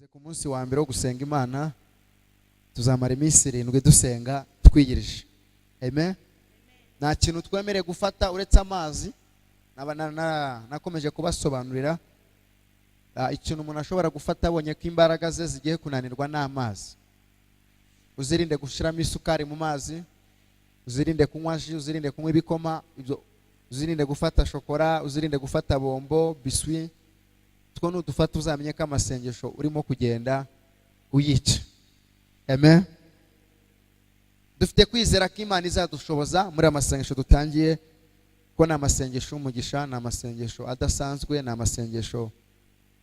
tugeze ku munsi wa mbere wo gusenga Imana. Tuzamara iminsi 7 dusenga twigirije. Amen. Nta kintu twemereye gufata uretse amazi. Nakomeje kubasobanurira ikintu umuntu ashobora gufata abonye ko imbaraga ze zigiye kunanirwa n'amazi. Uzirinde gushiramo isukari mu mazi, uzirinde kunywa ji, uzirinde kunywa ibikoma, uzirinde gufata shokora, uzirinde gufata bombo, biswi. Two n'udufata uzamenye ko amasengesho urimo kugenda uyica. Amen. Dufite kwizera ko Imana izadushoboza muri amasengesho dutangiye, ko na amasengesho umugisha, na amasengesho adasanzwe, na amasengesho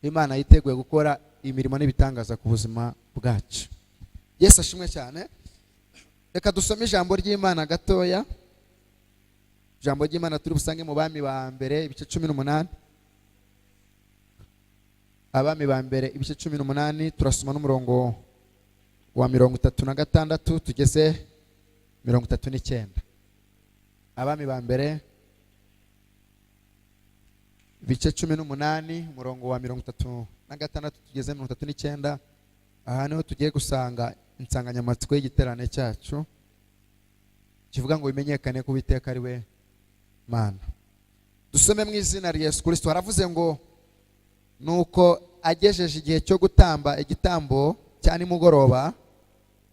Imana yiteguye gukora imirimo n'ibitangaza ku buzima bwacu. Yesu ashimwe cyane. Reka dusome ijambo ry'Imana gatoya. Ijambo ry'Imana turi busange mu Bami ba mbere ibice 18. Abami ba mbere ibice 18 turasoma n'umurongo wa 36 tugeze 39. Abami ba mbere ibice 18 umurongo wa 36 tugeze 39. Aha niho tugiye gusanga insanganyamatsiko y'igiterane cyacu kivuga ngo bimenyekane ko Uwiteka ari we Mana. Dusome mu izina rya Yesu Kristo. Haravuze ngo nuko agejeje igihe cyo gutamba igitambo cya nimugoroba,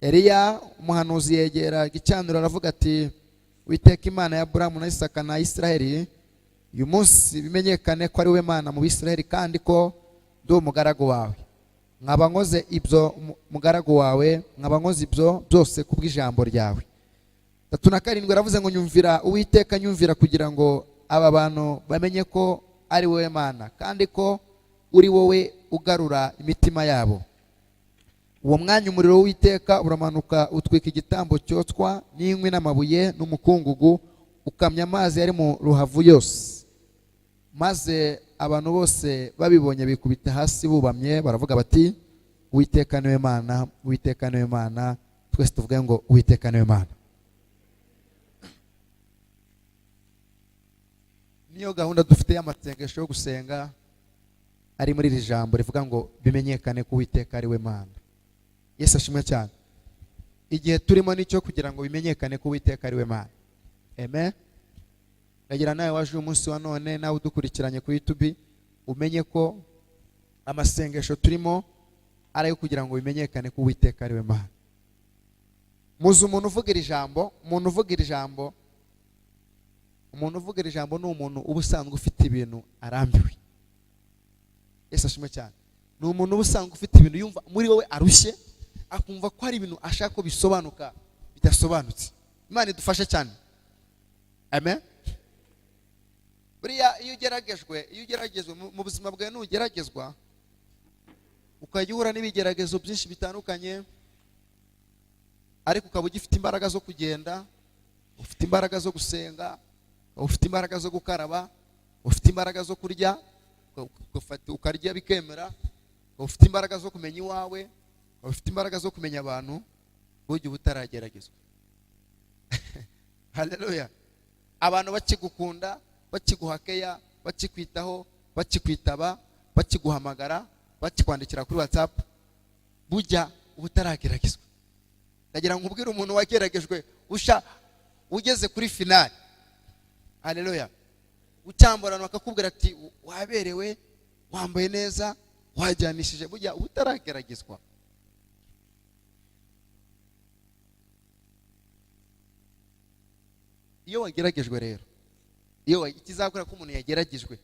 Eliya umuhanuzi yegera igicaniro aravuga ati, Uwiteka Imana ya Aburahamu na Isaka na Isiraheli, uyu munsi bimenyekane ko ari we Mana mu Bisiraheli, kandi ko ndi umugaragu wawe. Nkaba nkoze ibyo mugaragu wawe, nkaba nkoze ibyo byose kubw'ijambo ryawe. 37 aravuze ngo nyumvira Uwiteka, nyumvira kugira ngo aba bantu bamenye ko ari wowe Mana, kandi ko uri wowe ugarura imitima yabo. Uwo mwanya umuriro w'Uwiteka uramanuka utwika igitambo cyotswa n'inkwi n'amabuye n'umukungugu, ukamya amazi yari mu ruhavu yose. Maze abantu bose babibonye bikubita hasi bubamye, baravuga bati, Uwiteka niwe Mana, Uwiteka niwe Mana. Twese tuvuge ngo Uwiteka niwe Mana. Niyo gahunda dufite y'amasengesho yo gusenga ari muri iri jambo rivuga ngo bimenyekane ko Uwiteka ari we Mana. Yesu ashimwe cyane. Igihe turimo nicyo kugira ngo bimenyekane ko Uwiteka ari we Mana. Amen. Nagira nawe waje umunsi wa none, nawe udukurikiranye kuri YouTube, umenye ko amasengesho turimo ari kugira ngo bimenyekane ko Uwiteka ari we Mana. Muzi umuntu uvugira ijambo, umuntu uvugira ijambo ni umuntu ubusanzwe ufite ibintu arambiwe. Yesu ashimwe cyane. Ni umuntu ubusanzwe ufite ibintu yumva muri wowe arushye, akumva ko hari ibintu ashaka ko bisobanuka bidasobanutse. Imana idufashe cyane. Amen. Buriya iyo ugeragezwe mu buzima bwawe, n'ugeragezwa ukajya uhura n'ibigeragezo byinshi bitandukanye, ariko ukaba ugifite imbaraga zo kugenda, ufite imbaraga zo gusenga, ufite imbaraga zo gukaraba, ufite imbaraga zo kurya, ukarya bikemera, ufite imbaraga zo kumenya iwawe, ufite imbaraga zo kumenya abantu, burya ubutarageragezwa. Haleluya. Abantu bakigukunda, bakiguhakeya, bakikwitaho, bakikwitaba, bakiguhamagara, bakikwandikira kuri WhatsApp, burya ubutarageragezwa. Ndagira ngo ubwire umuntu wageragejwe ugeze kuri finale. Haleluya. Ucyamburana bakakubwira ati waberewe, wambaye neza, wajyanishije, burya ubutarageragezwa. Iyo wageragejwe rero, iyo ikizakora ko umuntu yageragejwe,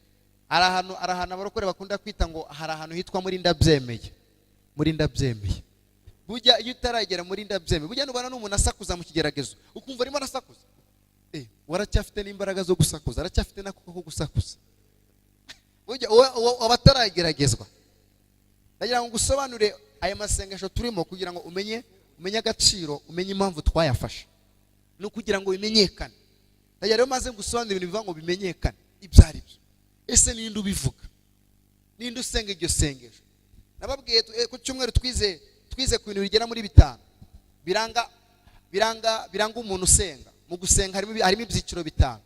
arahantu abarokore bakunda kwita ngo hari ahantu hitwa muri ndabyemeye. Muri ndabyemeye. Burya iyo utaragera muri ndabyemeye, burya nubana n'umuntu asakuza mu kigeragezo, ukumva arimo arasakuza, waracyafite n'imbaraga zo gusakuza, aracyafite nako ko gusakuza. Burya abatarageragezwa. Ndagira ngo gusobanure aya masengesho turimo kugira ngo umenye agaciro, umenye impamvu twayafashe. No kugira ngo bimenyekane. Ndagira rero maze gusobanura ibintu bivuga ngo bimenyekane ibyo ari byo. Ese ninde ubivuga? Ninde usenga iryo sengesho? Nababwiye ku cyumweru twize ku bintu bigera muri 5 biranga umuntu usenga. Mu gusenga harimo ibyiciro 5.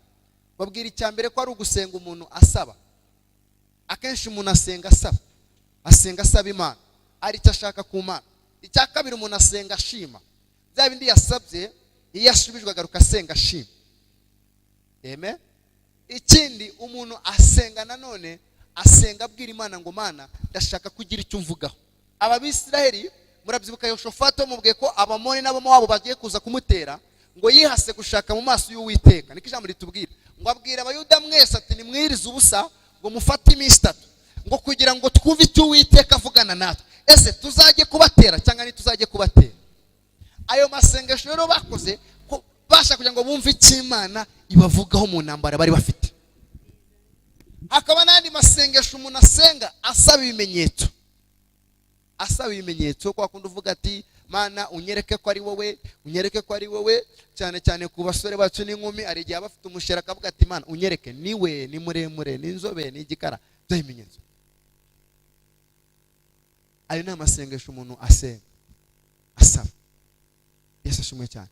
Babwira icya mbere ko ari ugusenga umuntu asaba. Akenshi umuntu asenga asaba Imana. ari icyo ashaka ku Mana. Icya kabiri, umuntu asenga ashima bya bindi yasabye, iyo asubijwe agaruka asenga ashima. Amen. Ikindi, umuntu asenga nanone, asenga abwira Imana ngo Mana ndashaka kugira icyo mvugaho. Abisiraheli murabyibuka, Yehoshafati mubwiye ko Abamoni n'Abamowabu bagiye kuza kumutera, ngo yihase gushaka mu maso y'Uwiteka. Niko ijambo ritubwira, ngo abwira Abayuda mwese ati nimwirize ubusa ngo mufate iminsi 3 ngo kugira ngo twumve icyo Uwiteka avugana natwe. Ese tuzajye kubatera cyangwa ntituzajye kubatera? Ayo masengesho rero bakoze ko basha kugira ngo bumve icyo Imana ibavugaho mu ntambara bari bafite. Hakaba n'andi masengesho umuntu asenga asaba ibimenyetso. Asaba ibimenyetso, kwa kundi uvuga ati Mana unyereke ko ari wowe, unyereke ko ari wowe. Cyane cyane ku basore bacu n'inkumi, ari igihe bafite umushera akavuga ati Mana unyereke niwe, ni muremure, ni inzobe, ni igikara, byo ibimenyetso. Ayo ni amasengesho umuntu asenga asaba. Yesu ashimwe cyane.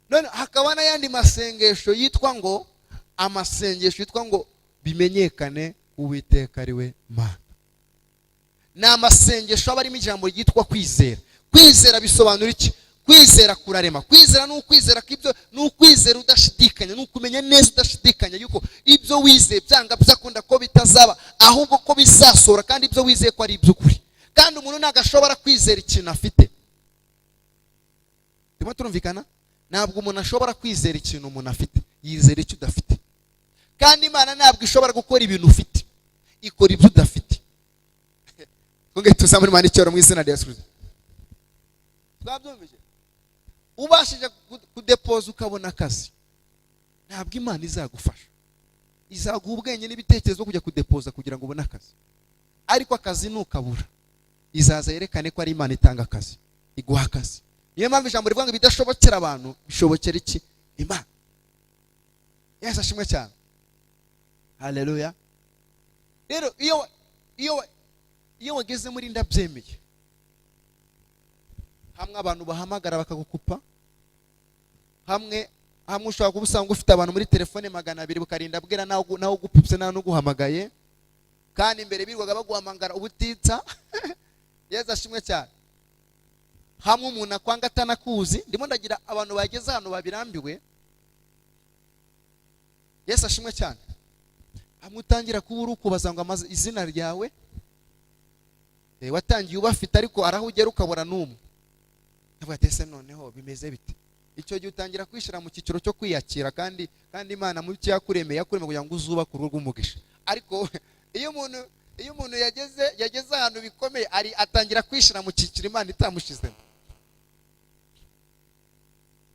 None hakaba n'ayandi masengesho yitwa ngo amasengesho yitwa ngo bimenyekane Uwiteka ari we Mana. Ni amasengesho aba arimo ijambo ryitwa kwizera. Kwizera bisobanura iki? Kwizera kurarema. Kwizera ni ukwizera k'ibyo, ni ukwizera udashidikanya, ni ukumenya neza udashidikanya yuko ibyo wizeye byanga byakunda ko bitazaba, ahubwo ko bizasora, kandi ibyo wizeye ko ari iby'ukuri. Kandi umuntu ntabwo ashobora kwizera ikintu afite. Turimo turumvikana? Ntabwo umuntu ashobora kwizera ikintu umuntu afite, yizera icyo udafite. Kandi Imana ntabwo ishobora gukora ibintu ufite, ikora ibyo udafite. Kunge tuzamuri Imana icyoro mu izina rya Yesu Kristo. Twabyumvise? Ubashije kudepoza ukabona akazi, ntabwo Imana izagufasha. Izaguha ubwenge n'ibitekerezo kujya kudepoza kugira ngo ubone akazi. Ariko akazi nukabura, izaza yerekane ko ari Imana itanga akazi, iguha akazi. Niyo mpamvu ijambo rivuga ngo bidashobokera abantu bishobokera iki? Imana. Yesu ashimwe cyane. Haleluya. Rero iyo wageze muri ndabyemeye, hamwe abantu bahamagara bakagukupa, hamwe ushobora kuba usanga ufite abantu muri telefone 200 bukarinda bwira nawe ugupupse nawe nuguhamagaye, kandi imbere birwaga baguhamagara ubutitsa. Yesu ashimwe cyane. Hamwe umuntu akwanga atanakuzi. Ndimo ndagira abantu bageze hano babirambiwe. Yesu ashimwe cyane. Hamwe utangira kuba uri kubaza ngo amaze izina ryawe, watangiye ubafite ariko arahugera ukabura n'umwe. Ndavuga ati ese noneho bimeze bite? Icyo gihe utangira kwishira mu cyiciro cyo kwiyakira, kandi Imana mu cyo yakuremeye kugira ngo uzubake urugo rw'umugisha. Ariko iyo umuntu yageze ahantu bikomeye, atangira kwishira mu cyiciro Imana itamushizemo.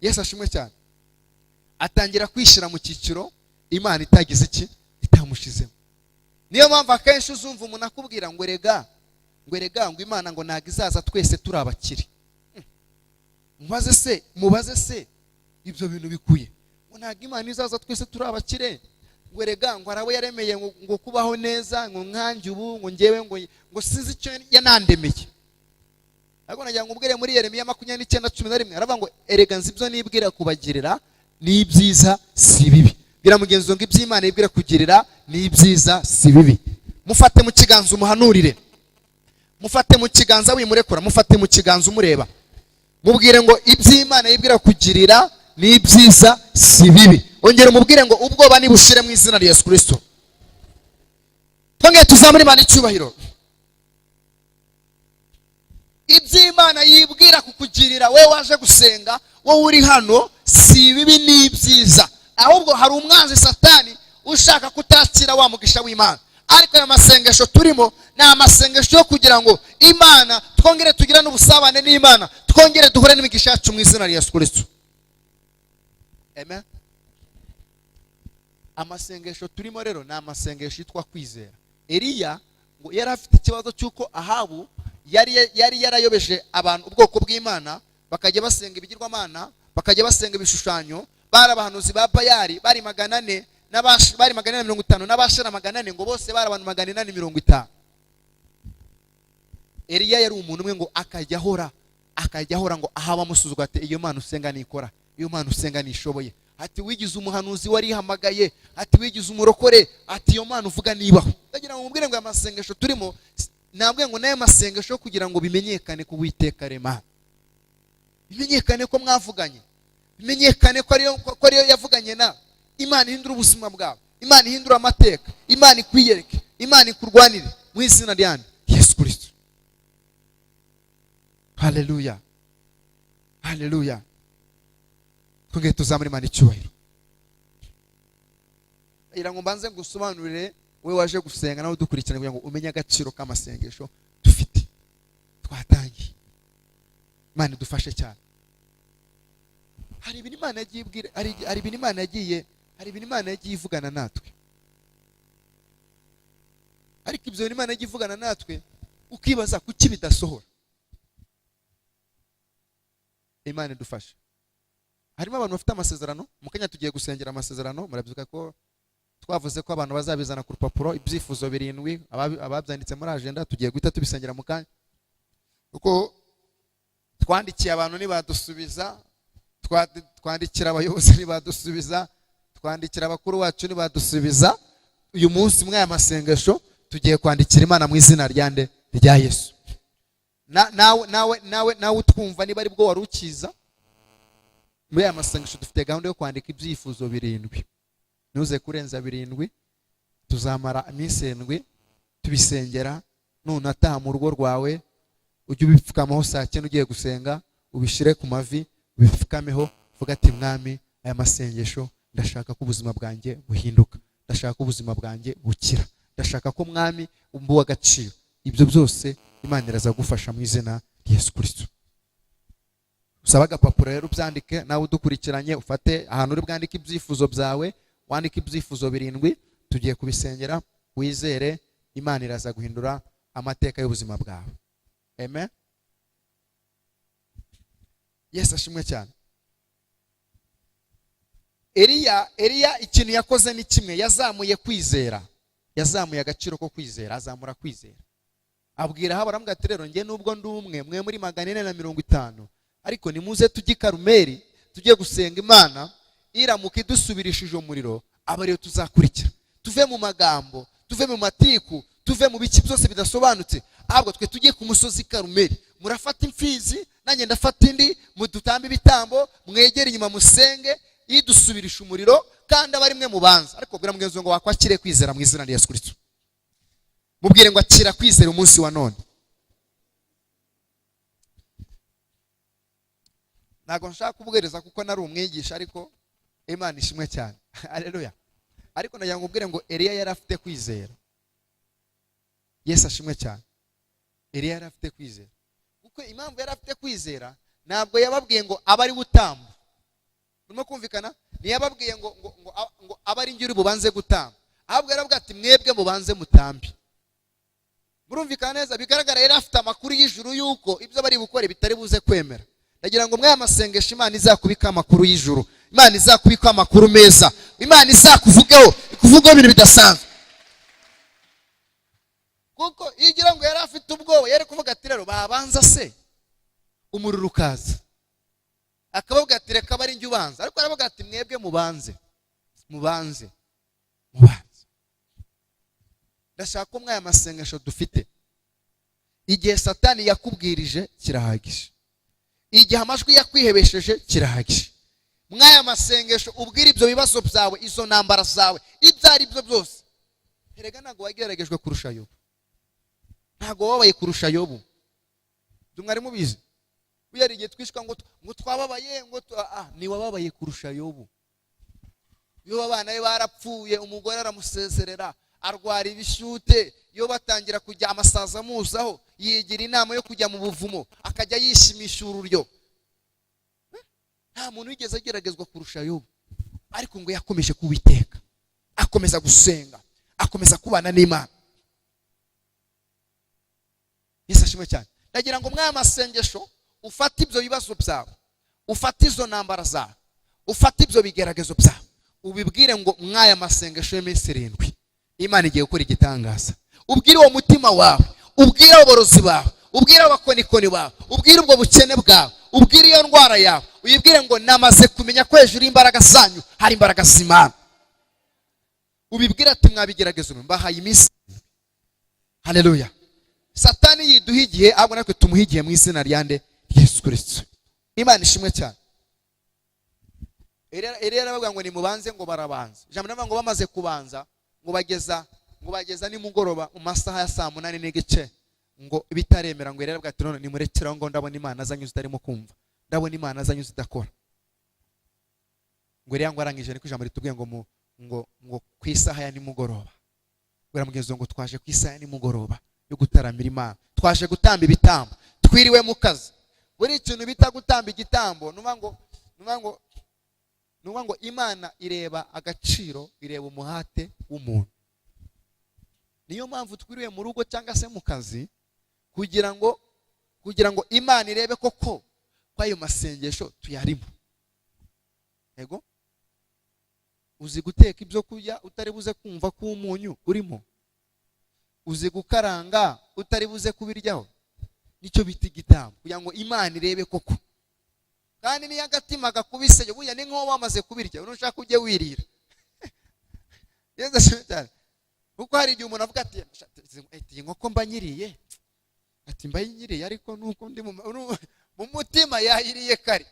Yesu ashimwe cyane. Atangira kwishira mu cyiciro Imana itagize iki? Itamushizemo. Niyo mpamvu akenshi uzumva umuntu akubwira ngo erega ngo Imana ngo ntago izaza twese turi abakire. Mubaze se ibyo bintu bikuye. Ngo ntago Imana izaza twese turi abakire. Ngo erega ngo arawe yaremeye ngo kubaho neza, ngo nkanjye ubu ngo ngewe ngo sinzi icyo yanandemeye. Ariko nagira ngo ubwire muri Yeremiya 29:11 aravuga ngo erega nzi ibyo nibwira kubagirira ni ibyiza si bibi. Bira mugenzi ngo iby'Imana ibwira kugirira ni ibyiza si bibi. Mufate mu kiganza umuhanurire. Mufate mu kiganza wimurekura, mufate mu kiganza umureba. Mubwire ngo iby'Imana ibwira kugirira ni ibyiza si bibi. Ongera umubwire ngo ubwoba nibushire mu izina rya Yesu Kristo. Twongeye tuzamure Imana icyubahiro. Iby'Imana yibwira kukugirira we waje gusenga, wowe uri hano, si bibi ni ibyiza. Ahubwo hari umwanzi Satani ushaka kutakira wa mugisha w'Imana. Ariko aya masengesho turimo ni amasengesho yo kugira ngo Imana twongere tugira n'ubusabane n'Imana, twongere duhure n'imigisha yacu mu izina rya Yesu Kristo. Amen. Amasengesho turimo rero ni amasengesho yitwa kwizera. Eliya ngo yari afite ikibazo cy'uko Ahabu yari yarayobeje abantu ubwoko bw'Imana, bakajya basenga ibigirwamana, bakajya basenga ibishushanyo. Bari abahanuzi ba Bayali bari 400 bari 450 n'abashara 400, ngo bose bari abantu 450. Eliya yari umuntu umwe ngo akajya ahora ngo ahaba musuzugwa ati iyo Mana usenga nikora, iyo Mana usenga nishoboye. Ati wigize umuhanuzi wari hamagaye, ati wigize umurokore, ati iyo Mana uvuga nibaho. Ndagira ngo mubwire ngo amasengesho turimo nabwiye ngo nayo masengesho kugira ngo bimenyekane ku Uwiteka rema, bimenyekane ko mwavuganye, bimenyekane ko ariyo yavuganye na Imana ihindura ubuzima bwawe, Imana ihindura amateka, Imana ikwiyereke, Imana ikurwanire mu izina rya Yesu Kristo. Haleluya, haleluya. Twongeye tuzamure Imana icyubahiro. Ira ngo mbanze ngusobanurire we waje gusenga nawe dukurikirana kugira ngo umenye agaciro k'amasengesho dufite twatangiye. Imana idufashe cyane. Hari ibintu Imana yagiye ibwira, hari ibintu Imana yagiye ivugana natwe, ariko ibyo bintu Imana yagiye ivugana natwe ukibaza kuki bidasohora. Imana idufashe. Harimo abantu bafite amasezerano, mu Kenya tugiye gusengera amasezerano, murabyuka ko twavuze ko abantu bazabizana ku rupapuro ibyifuzo 7 ababyanditse muri agenda, tugiye guhita tubisengera mu kanya. Uko twandikiye abantu nibadusubiza, twandikira abayobozi nibadusubiza, twandikira abakuru wacu nibadusubiza, uyu munsi mwaya masengesho tugiye kwandikira Imana mu izina rya Yesu. Nawe utwumva niba ari bwo warukiza, muri aya masengesho dufite gahunda yo kwandika ibyifuzo 7. Nuze kurenza 7, tuzamara iminsi 7 tubisengera. None ataha mu rugo rwawe ujye ubipfukamaho saa 9 ugiye gusenga, ubishire ku mavi, ubipfukameho, vuga ati Mwami, aya masengesho ndashaka ko ubuzima bwanjye buhinduka, ndashaka ko ubuzima bwanjye bukira, ndashaka ko Mwami umbuwa agaciro. Ibyo byose Imana iraza gufasha mu izina rya Yesu Kristo. Usaba agapapuro rero ubyandike, nawe udukurikiranye ufate ahantu uri bwandike ibyifuzo byawe, wandike ibyifuzo 7, tugiye kubisengera, wizere Imana iraza guhindura amateka y'ubuzima bwawe. Amen. Yesu ashimwe cyane. Eliya ikintu yakoze ni kimwe, yazamuye kwizera, yazamuye agaciro ko kwizera, azamura kwizera. Abwira haba aramubwira ati rero nge nubwo ndi umwe mwe muri 450, ariko nimuze tujye Karumeli tujye gusenga Imana, iramuka idusubirishije umuriro aba ariyo tuzakurikira. Tuve mu magambo, tuve mu matiku, tuve mu biki byose bidasobanutse, ahubwo twe tujye ku musozi Karumeli. Murafata imfizi nanjye ndafata indi, mudutambe ibitambo, mwegere inyuma musenge, idusubirisha umuriro kandi abari mwe mubanza. Ariko bwira mugenzi ngo wakwakire kwizera mu izina rya Yesu Kristo. Mubwire ngo akira kwizera umunsi wa none. Ntago nshaka kubwereza kuko nari umwigisha, ariko Imana ishimwe cyane. Haleluya. Ariko nagira ngo ubwire ngo Eliya yari afite kwizera. Yesu ashimwe cyane. Eliya yari afite kwizera. Kuko impamvu yari afite kwizera, ntabwo yababwiye ngo abari gutamba. Urimo kumvikana? Ntiyababwiye ngo abari ngira bubanze gutamba. Ahubwo yaravuga ati mwebwe mubanze mutambi. Murumvikana neza? Bigaragara yari afite amakuru y'ijuru yuko ibyo bari bukore bitari buze kwemera. Ndagira ngo mwaya masengesho Imana izakubika amakuru y'ijuru, Imana izakubika amakuru meza, Imana izakuvugeho, ikuvugeho ibintu bidasanzwe. Kuko igira ngo yari afite ubwoba, yari kuvuga ati rero babanza se umuriro ukaza, akavuga ati reka bari njye ubanza. Ariko aravuga ati mwebwe mubanze. Ndashaka ko mwaya masengesho dufite, igihe Satani yakubwirije kirahagije, igihe amajwi yakwihebesheje kirahagije. Mwaya masengesho ubwira ibyo bibazo byawe, izo ntambara zawe, ibyo ari byo byose. Erega ntago wageragejwe kurusha Yobu, ntago wabaye kurusha Yobu. Dumwari mubizi uyari igihe twishwa ngo twababaye, ngo ni wababaye kurusha Yobu. Yo abana be barapfuye, umugore aramusezerera, arwara ibishyute, yo batangira kujya amasaza muzaho, yigira inama yo kujya mu buvumo, akajya yishimisha ururyo. Nta muntu wigeze ageragezwa kurusha Yobu, ariko ngo yakomeje kuwiteka, akomeza gusenga, akomeza kubana n'Imana. Yesu ashimwe cyane. Ndagira ngo mwaya masengesho ufate ibyo bibazo byawe, ufate izo ntambara zawe, ufate ibyo bigeragezo byawe, ubibwire ngo mwaya masengesho y'iminsi 7 Imana igiye gukora igitangaza. Ubwire uwo mutima wawe, ubwire aborozi bawe, ubwire abakonikoni bawe, ubwire ubwo bukene bwawe, ubwire iyo ndwara yawe, uyibwire ngo namaze kumenya ko hejuru imbaraga zanyu hari imbaraga z'Imana. Ubibwire ati mwabigeragezo mbahaye iminsi. Haleluya. Satani yiduha igihe, ahubwo natwe tumuha igihe mu izina rya Yesu Kristo. Imana ishimwe cyane. Rero bavuga ngo nimubanze, ngo barabanza. Ijambo rivuga ngo bamaze kubanza, ngo bageza nimugoroba mu masaha ya 8:30 ngo bitaremera, ngo rero bwati none nimurekeraho, ngo ndabona Imana azanyuze utarimo kumva, ndabona Imana azanyuze udakora. Ngo rero ngo arangije niko ijambo ritubwiye ngo ku isaha ya nimugoroba. Bwira mugenzi ngo twaje ku isaha ya nimugoroba yo gutaramira Imana, twaje gutamba ibitambo, twiriwe mu kazi. Buri ikintu bita gutamba igitambo, nuvuga ngo Imana ireba agaciro, ireba umuhate w'umuntu. Niyo mpamvu twiriwe mu rugo cyangwa se mu kazi, kugira ngo Imana irebe koko kwayo masengesho tuyarimo. Yego, uzi guteka ibyo kurya utari buze kumva ko umunyu urimo, uzi gukaranga utari buze kubiryaho, nicyo bita igitambo, kugira ngo Imana irebe koko. Kandi niyo agatima gakubise, buya ni nko wamaze kubirya unushaka ujye wirira. Yesu ashimwe cyane. Kuko hari igihe umuntu avuga ati inkoko mba nyiriye, ati mba nyiriye, ariko nuko ndi mu mutima yahiriye kare.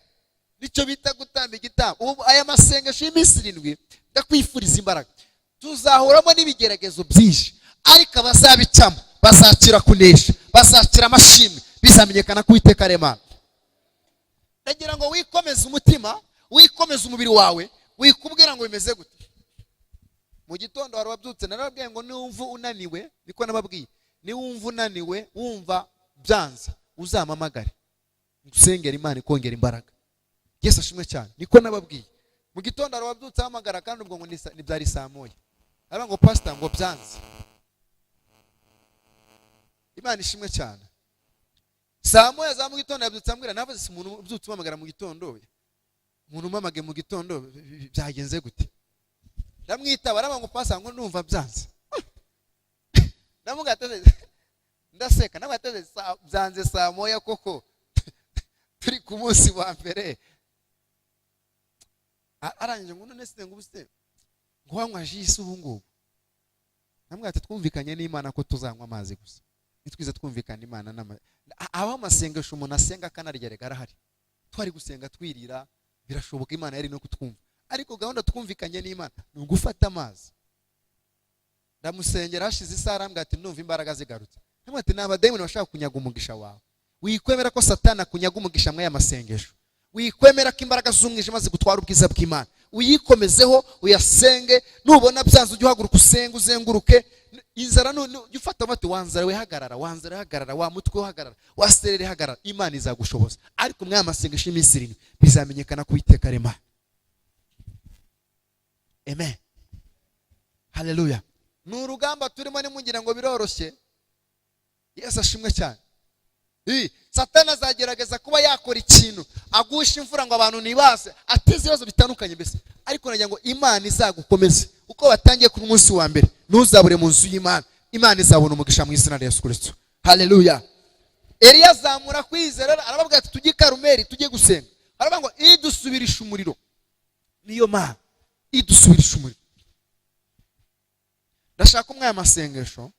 Nicyo bita gutamba igitambo. Ubu aya masengesho y'iminsi 7 ndakwifuriza imbaraga. Tuzahuramo n'ibigeragezo byinshi, ariko abazabicamo bazakira kunesha, bazakira amashimwe, bizamenyekana ko Uwiteka ari Imana. Ndagira ngo wikomeze umutima, wikomeze umubiri wawe, wikubwira ngo bimeze gute. Mu gitondo wari wabyutse, narababwiye ngo niwumva unaniwe, niko nababwiye, niwumva unaniwe, wumva byanze, uzamamagare usengera Imana ikongera imbaraga. Yesu ashimwe cyane, niko nababwiye. Mu gitondo wari wabyutse hamagara, kandi ubwo ngo nibyari saa 1. Araba ngo pastor ngo byanze. Imana ishimwe cyane. Saa 1 za mu gitondo yabyutse ambwira, navuze si umuntu ubyutse umamagara mu gitondo, umuntu umamage mu gitondo byagenze gute? Ndamwitaba, araba ngo pastor ngo numva byanze. Ndamugateze ndaseka, nabateze byanze saa 1 koko turi ku munsi wa mbere. Arangije ngo none se ngo ubuse ngo wanywa jisi ubu ngubu. Namwate twumvikanye n'Imana ko tuzanywa amazi gusa, nitwiza twumvikana Imana aho amasengesho umuntu asenga kanargerega arahari. Twari gusenga twirira, birashoboka Imana yari no kutwumva, ariko gahunda twumvikanye n'Imana ni ugufata amazi. Ndamusengera hashize isaha, arambwira ati ndumva imbaraga zigarutse. Namwate n'abadayimoni bashaka kunyaga umugisha wawe. Wikwemera ko Satani kunyaga umugisha mwe y'amasengesho, wikwemera ko imbaraga z'umwijima zigutwara ubwiza bw'Imana, uyikomezeho uyasenge. Nubona byanze ujye uhaguruka usenge, uzenguruke inzara. Ufata amati, wanzara we hagarara, wanzara hagarara, wa mutwe hagarara, waserere hagarara. Imana izagushoboza, ariko mwe y'amasengesho y'iminsi 7 bizamenyekana ko Uwiteka ari Imana. Amen, haleluya. N'urugamba turimo nimugira ngo biroroshye. Yesu ashimwe cyane. Satani azagerageza kuba yakora ikintu agusha imvura ngo abantu nibase, ateze ibibazo bitandukanye mbese, ariko nagira ngo Imana izagukomeze. Uko watangiye ku munsi wa mbere, ntuzabure mu nzu y'Imana. Imana izabona umugisha mu izina rya Yesu Kristo. Haleluya. Eliya azamura kwizera, arababwira ati tujye Karumeli tujye gusenga. Aravuga ngo idusubirisha umuriro. Niyo Mana idusubirisha umuriro. Ndashaka umwe amasengesho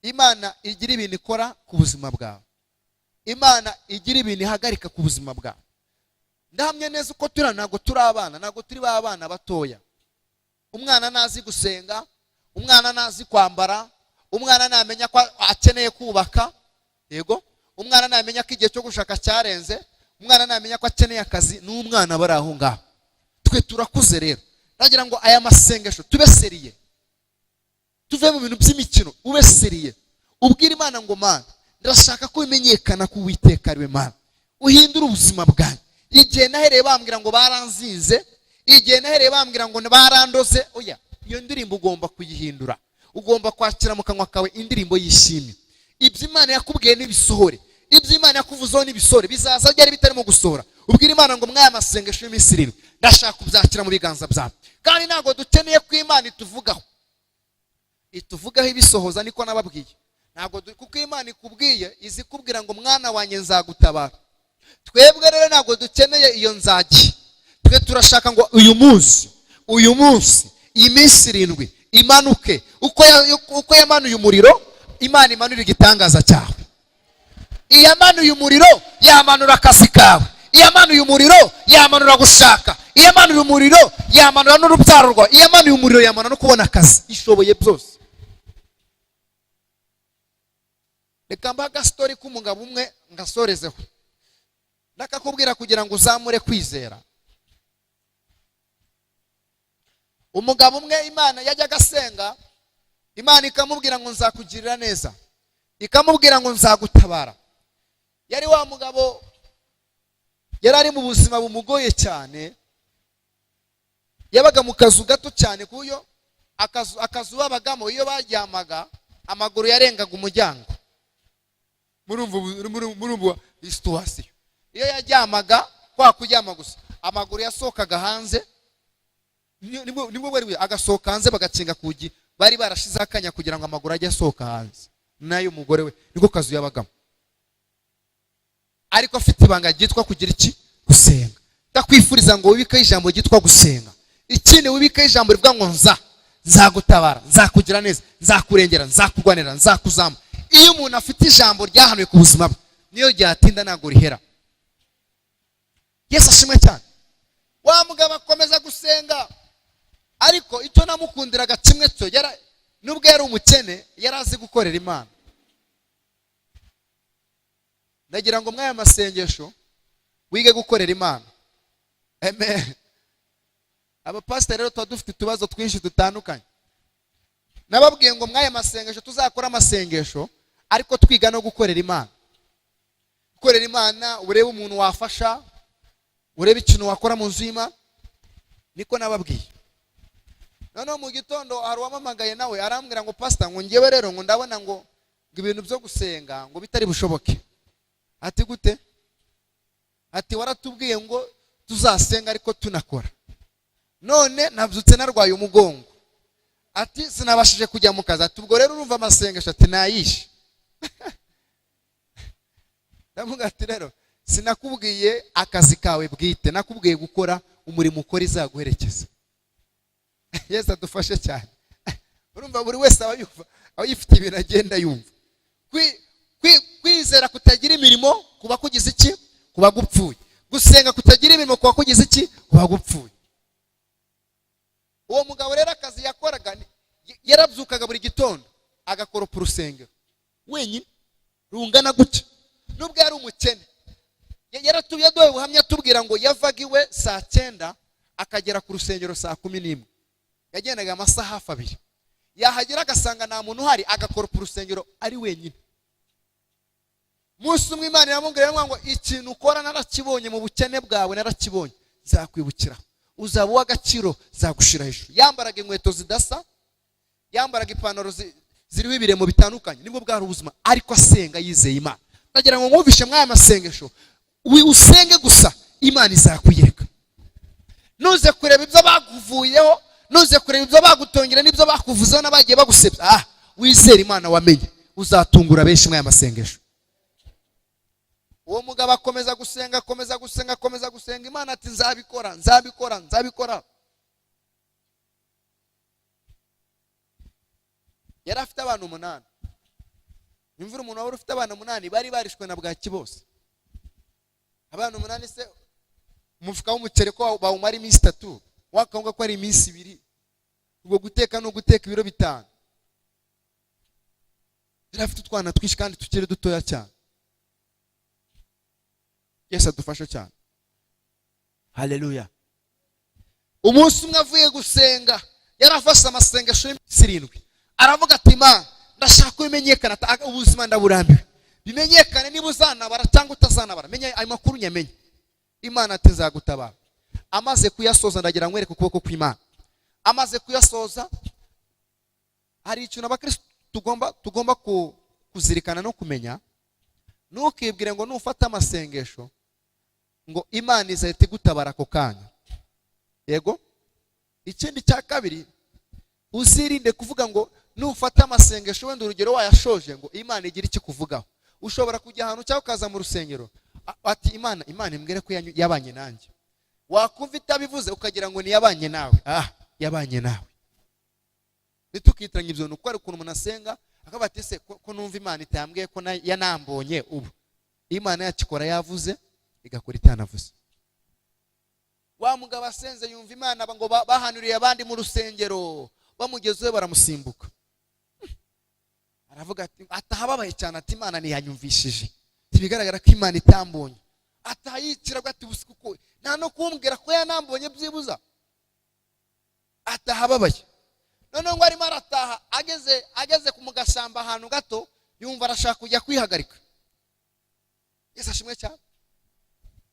Imana igira ibintu ikora ku buzima bwawe, Imana igira ibintu ihagarika ku buzima bwawe. Ndahamye neza uko ntago turi abana, ntago turi babana batoya. Umwana nazi gusenga, umwana nazi kwambara, umwana namenya ko akeneye kubaka. Yego, umwana namenya ko igihe cyo gushaka cyarenze, umwana namenya ko akeneye akazi, n'umwana bari aho ngaho. Twe turakuze rero, ndagira ngo aya masengesho tube seriye, tuve mu bintu by'imikino, ube seriye. Ubwira Imana ngo Mana, ndashaka ko bimenyekana ko Uwiteka ari we Mana, uhindura ubuzima bwanjye. Igihe nahereye bambwira ngo baranzinze, igihe nahereye bambwira ngo barandoze, oya, iyo ndirimbo ugomba kuyihindura. Ugomba kwakira mu kanwa kawe indirimbo yishimye. Ibyo Imana yakubwiye nibisohore, ibyo Imana yakuvuzeho nibisohore, bizaza byari bitarimo gusohora. Ubwira Imana ngo mwaya masengesho y'iminsi 7 ndashaka kubyakira mu biganza byawe. Kandi ntago dukeneye ko Imana ituvugaho ibisohoza, niko nababwiye. Ntago kuko Imana ikubwiye izi kubwira ngo mwana wanjye nzagutabara. Twebwe rero ntago dukeneye iyo nzagi. Twe turashaka ngo uyu munsi iyi minsi 7 imanuke uko yamanuye umuriro, Imana imanura igitangaza cyawe. Iyo amanuye umuriro yamanura akazi kawe. Iyo amanuye umuriro yamanura gushaka. Iyo amanuye umuriro yamanura n'urubyaro rwawe. Iyo amanuye umuriro yamanura no kubona akazi. Ishoboye byose. Reka mbaga story k'umugabo umwe ngasorezeho. Ndakakubwira kugira ngo uzamure kwizera. Umugabo umwe Imana yajyaga asenga, Imana ikamubwira ngo nzakugirira neza, ikamubwira ngo nzagutabara. Yari wa mugabo yari ari mu buzima bumugoye cyane, yabaga mu kazu gato cyane kuyo akazu babagamo iyo baryamaga amaguru yarengaga umuryango. Murumva situation. Iyo yaryamaga kwa kuryama gusa amaguru yasokaga hanze, nibwo bari agasoka hanze bagacinga kugi, bari barashize akanya kugira ngo amaguru ajye asoka hanze. Nayo umugore we niko kazu yabagamo, ariko afite ibanga ryitwa kugira iki? Gusenga. Ndakwifuriza ngo wibike ijambo ryitwa gusenga. Ikindi wibike ijambo rivuga ngo nzagutabara, nzakugira neza, nzakurengera, nzakurwanira, nzakuzama. Iyo umuntu afite ijambo ryahanuye ku buzima bwe, niyo ryatinda ntago rihera. Yesu ashimwe cyane. Wa mugabo akomeza gusenga, ariko icyo namukundiraga kimwe cyo nubwo yari umukene yarazi gukorera Imana. Ndagira ngo mwaya masengesho wige gukorera Imana. Amen. Abapasiteri rero tuba dufite utubazo twinshi dutandukanye. Nababwiye ngo mwaya masengesho tuzakora amasengesho ariko twiga no gukorera Imana. Gukorera Imana urebe umuntu wafasha, urebe ikintu wakora mu nzu y'Imana. Niko nababwiye. Noneho mu gitondo hari uwamamagaye nawe arambwira ngo pastor ngo ngewe rero ngo ndabona ngo ibintu byo gusenga ngo bitari bushoboke. Ati gute? Ati waratubwiye ngo tuzasenga ariko tunakora. None nabyutse narwaye umugongo. Ati sinabashije kujya mu kazi. Ati ubwo rero urumva amasengesho ati nayishe. Ndavuga ati rero sinakubwiye akazi kawe bwite, nakubwiye gukora umurimo ukora izaguherekeza. Yesu adufashe cyane. Urumva buri wese aba yifite ibintu agenda yumva. Kwizera kutagira imirimo kuba kugize iki? Kuba gupfuye. Gusenga kutagira imirimo kuba kugize iki? Kuba gupfuye. Uwo mugabo rero akazi yakoraga yarabyukaga buri gitondo agakoropa urusengero wenyine rungana gutya. Nubwo yari umukene yaratuye doye ubuhamya tubwira ngo yavaga iwe saa 9 akagera ku rusengero saa 11. Yagendaga amasaha hafi 2. Yahagera agasanga nta muntu uhari agakoropa urusengero ari wenyine. Musi umwe Imana iramubwira ngo ikintu ukora narakibonye mu bukene bwawe, narakibonye, nzakwibukira, uzaba uw'agaciro, zagushira hejuru. Yambaraga inkweto zidasa, yambaraga ipantaro ziriho ibiremo bitandukanye, nibwo bwari ubuzima, ariko asenga yizeye Imana. Ndagira ngo mwumvishe mwaya masengesho usenge gusa Imana izakwiyereka. Nuze kureba ibyo baguvuyeho, nuze kureba ibyo bagutongera n'ibyo bakuvuzeho n'abagiye bagusebya, wizere Imana wamenye, uzatungura benshi mwaya masengesho. Uwo mugabo akomeza gusenga, akomeza gusenga. Imana ati nzabikora. Yari afite abantu 8. Imvura umuntu wari ufite abantu 8 bari barishwe na bwaki bose. Abantu 8 se umufuka w'umuceri ko bawumara iminsi 3, wakanga ko ari iminsi 2. Ubwo guteka no guteka ibiro 5. Yari afite utwana twinshi kandi tukiri dutoya cyane. Yesu adufashe cyane. Haleluya. Umunsi umwe avuye gusenga yarafashe amasengesho y'iminsi 7. Aravuga ati Imana ndashaka kumenyekana, ubuzima ndaburambiwe. Bimenyekane niba uzanabara cyangwa utazanabara. Menya ayo makuru nyamenye. Imana ati nzagutabara. Amaze kuyasoza ndagira nkwereke ukuboko kw'Imana. Amaze kuyasoza hari ikintu abakristo tugomba kuzirikana no kumenya. Ntukibwire ngo nufata amasengesho ngo Imana izahita igutabara ako kanya. Yego. Ikindi cya kabiri, uzirinde kuvuga ngo nufata amasengesho wenda urugero wayashoje ngo Imana igira iki kuvugaho. Ushobora kujya ahantu cyangwa ukaza mu rusengero ati Imana imbwire ko yabanye nanjye. Wakumva itabivuze ukagira ngo ni yabanye nawe. Yabanye nawe. Nitukitiranya ibyo nuko ari ukuntu umuntu asenga akaba ati se ko numva Imana itambwiye ko yanambonye ubu. Imana yakikora yavuze igakora itanavuze. Wa mugabo asenze yumva Imana ngo bahanuriye abandi mu rusengero, bamugezeho baramusimbuka. Aravuga ati atahababaye cyane, ati Imana ntiyanyumvishije, bigaragara ko Imana itambonye. Atayikira ati busuko nta no kumbwira ko yanambonye byibuza. Atahababaye. None ngo arimo arataha, ageze ku mugasamba ahantu gato, yumva arashaka kujya kwihagarika. Yesu ashimwe cyane.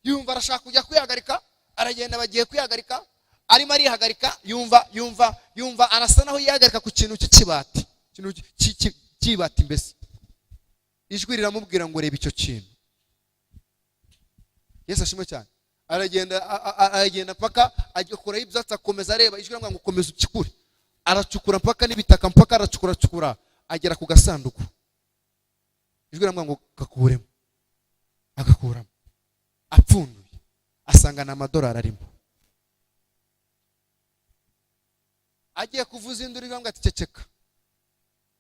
Yumva arashaka kujya kwihagarika, aragenda bagiye kwihagarika, arimo arihagarika, yumva arasa naho yihagarika ku kintu cy'ikibati, ikintu cy'ibati mbese. Ijwi riramubwira ngo reba icyo kintu. Yesu ashimwe cyane. Aragenda paka agikora ibyatsi, akomeza areba, ijwi riramubwira ngo komeza ukikure. Aracukura mpaka n'ibitaka, mpaka aracukura agera ku gasanduku. Ijwi riramubwira ngo gakuremo. Agakuramo. Apfunduye asanga na $1 arimo. Agiye kuvuza induru, ngo ati ceceka.